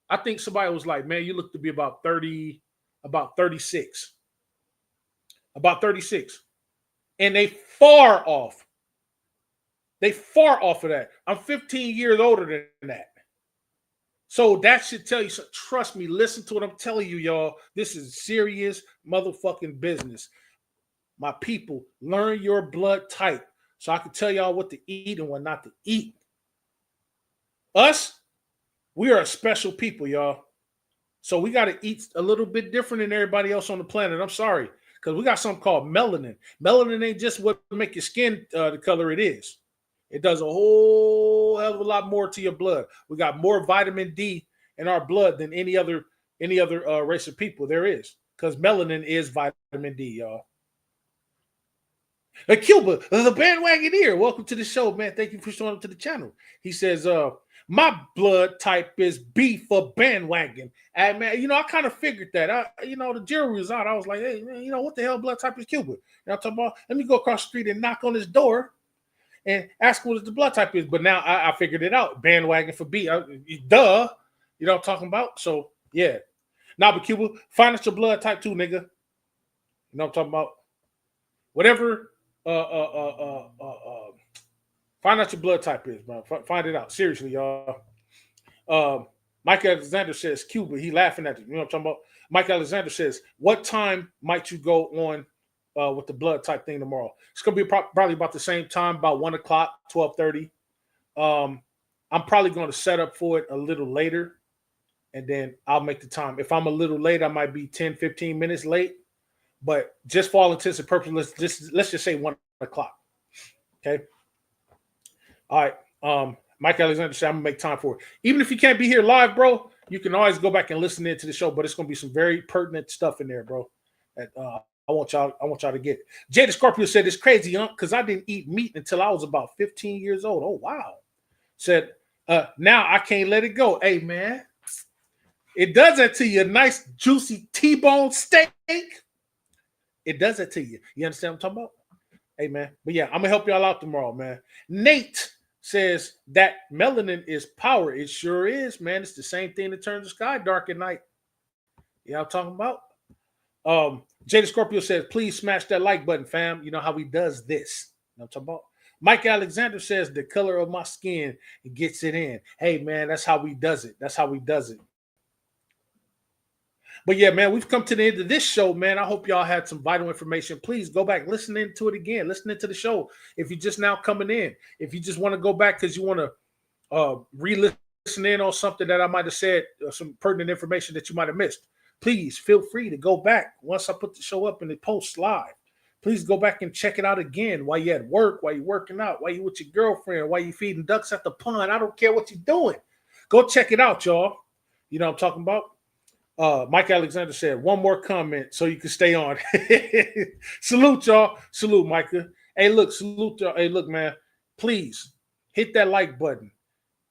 I think somebody was like, man, you look to be about 30, about 36. About 36. And they far off. They far off of that. I'm 15 years older than that. So that should tell you, so trust me, listen to what I'm telling you, y'all. This is serious motherfucking business. My people, learn your blood type so I can tell y'all what to eat and what not to eat. Us, we are a special people, y'all. So we got to eat a little bit different than everybody else on the planet. I'm sorry, because we got something called melanin. Melanin ain't just what make your skin the color it is. It does a whole hell of a lot more to your blood. We got more vitamin D in our blood than any other race of people there is, because melanin is vitamin D, y'all. Cuba, the bandwagoneer. Welcome to the show, man. Thank you for showing up to the channel. He says, my blood type is B for bandwagon. And man, I kind of figured that. The jury was out. I was like, hey, man, what the hell blood type is Cuba? I'm talking about, let me go across the street and knock on his door and ask what the blood type is. But now I figured it out. Bandwagon for B. Duh. You know what I'm talking about? So, yeah. Now, but Cuba, find out your blood type too, nigga. You know what I'm talking about? Whatever. Find out your blood type is, bro. Find it out. Seriously, y'all. Mike Alexander says, Cuba, he laughing at you. You know what I'm talking about? Mike Alexander says, what time might you go on with the blood type thing tomorrow? It's going to be probably about the same time, about 1 o'clock, 12:30. I'm probably going to set up for it a little later, and then I'll make the time. If I'm a little late, I might be 10, 15 minutes late. But just for all intents and purposes, let's just say 1 o'clock. Okay. All right. Mike Alexander said, I'm going to make time for it. Even if you can't be here live, bro, you can always go back and listen into the show, but it's going to be some very pertinent stuff in there, bro. That I want y'all to get it. Jada Scorpio said it's crazy, because I didn't eat meat until I was about 15 years old. Oh, wow. Said, now I can't let it go. Hey, man, it does that to you. A nice, juicy T-bone steak. It does that to you. You understand what I'm talking about? Hey, man. But yeah, I'm going to help y'all out tomorrow, man. Nate says that melanin is power. It sure is, man. It's the same thing that turns the sky dark at night. You know what I'm talking about? Jada Scorpio says, please smash that like button, fam. You know how he does this. You know what I'm talking about? Mike Alexander says the color of my skin gets it in. Hey, man, that's how he does it. That's how he does it. But yeah, man, we've come to the end of this show, man. I hope y'all had some vital information. Please go back, listen to it again, listening to the show. If you're just now coming in, if you just want to go back because you want to re-listen in on something that I might have said, some pertinent information that you might have missed, please feel free to go back once I put the show up and it posts live. Please go back and check it out again while you're at work, while you're working out, while you're with your girlfriend, while you're feeding ducks at the pond. I don't care what you're doing. Go check it out, y'all. You know what I'm talking about? Mike Alexander said, one more comment so you can stay on. Salute, y'all. Salute, Micah. Hey, look, salute, y'all. Hey, look, man. Please hit that like button.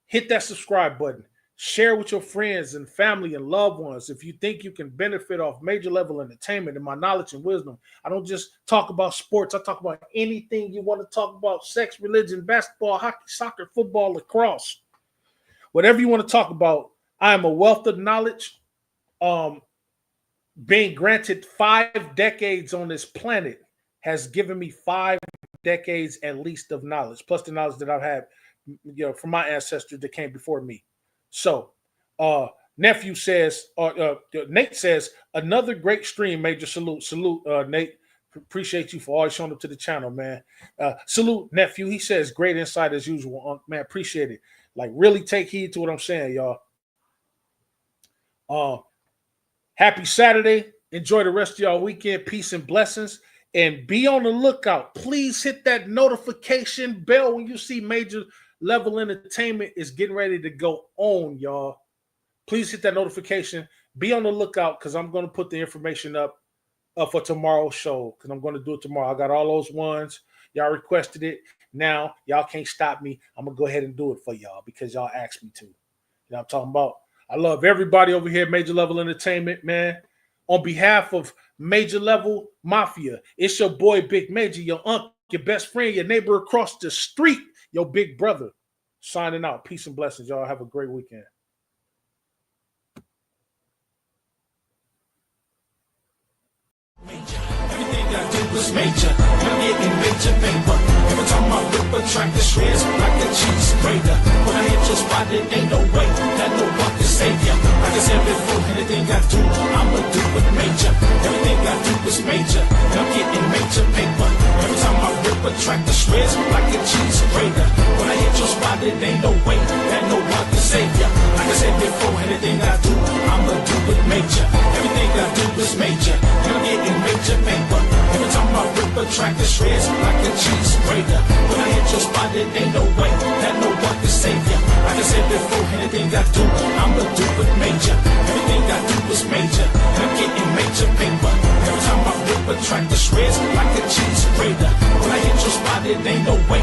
Hit that subscribe button. Share with your friends and family and loved ones if you think you can benefit off major level entertainment and my knowledge and wisdom. I don't just talk about sports. I talk about anything you want to talk about: sex, religion, basketball, hockey, soccer, football, lacrosse. Whatever you want to talk about, I am a wealth of knowledge. Being granted 5 decades on this planet has given me 5 decades at least of knowledge, plus the knowledge that I've had, from my ancestors that came before me. So, nephew says, Nate says, another great stream. Major salute, Nate. Appreciate you for always showing up to the channel, man. Salute, nephew. He says, great insight as usual, man. Appreciate it. Like, really take heed to what I'm saying, y'all. Happy Saturday. Enjoy the rest of y'all weekend. Peace and blessings. And be on the lookout. Please hit that notification bell when you see Major Level Entertainment is getting ready to go on, y'all. Please hit that notification. Be on the lookout because I'm going to put the information up for tomorrow's show because I'm going to do it tomorrow. I got all those ones. Y'all requested it. Now, y'all can't stop me. I'm going to go ahead and do it for y'all because y'all asked me to. You know what I'm talking about? I love everybody over here at Major Level Entertainment, man. On behalf of Major Level Mafia, it's your boy, Big Major, your uncle, your best friend, your neighbor across the street, your big brother, signing out. Peace and blessings, y'all. Have a great weekend. Everything I do is major. I'm getting major paper. Every time I whip a track, the shreds like a cheese grater. When I hit your spot, it ain't no way that no one can save ya. Like I said before, anything I do, I'ma do it major. Everything I do is major. I'm getting major paper. Every time I whip a track, the shreds like a cheese grater. When I hit your spot, it ain't no way that no one can save ya. Like I said before, anything I do, I'ma do it major. Everything I do is major. I'm getting major paper. Every time I whip a track, the shreds like a cheese grater. When I hit your spot, it ain't no way that no one can save ya. Like I said before, anything I do, I'ma do it major. Everything I do is major. I'm getting major paper. Every time I whip a track, the shreds like a cheese grater. When I hit your spot, it ain't no way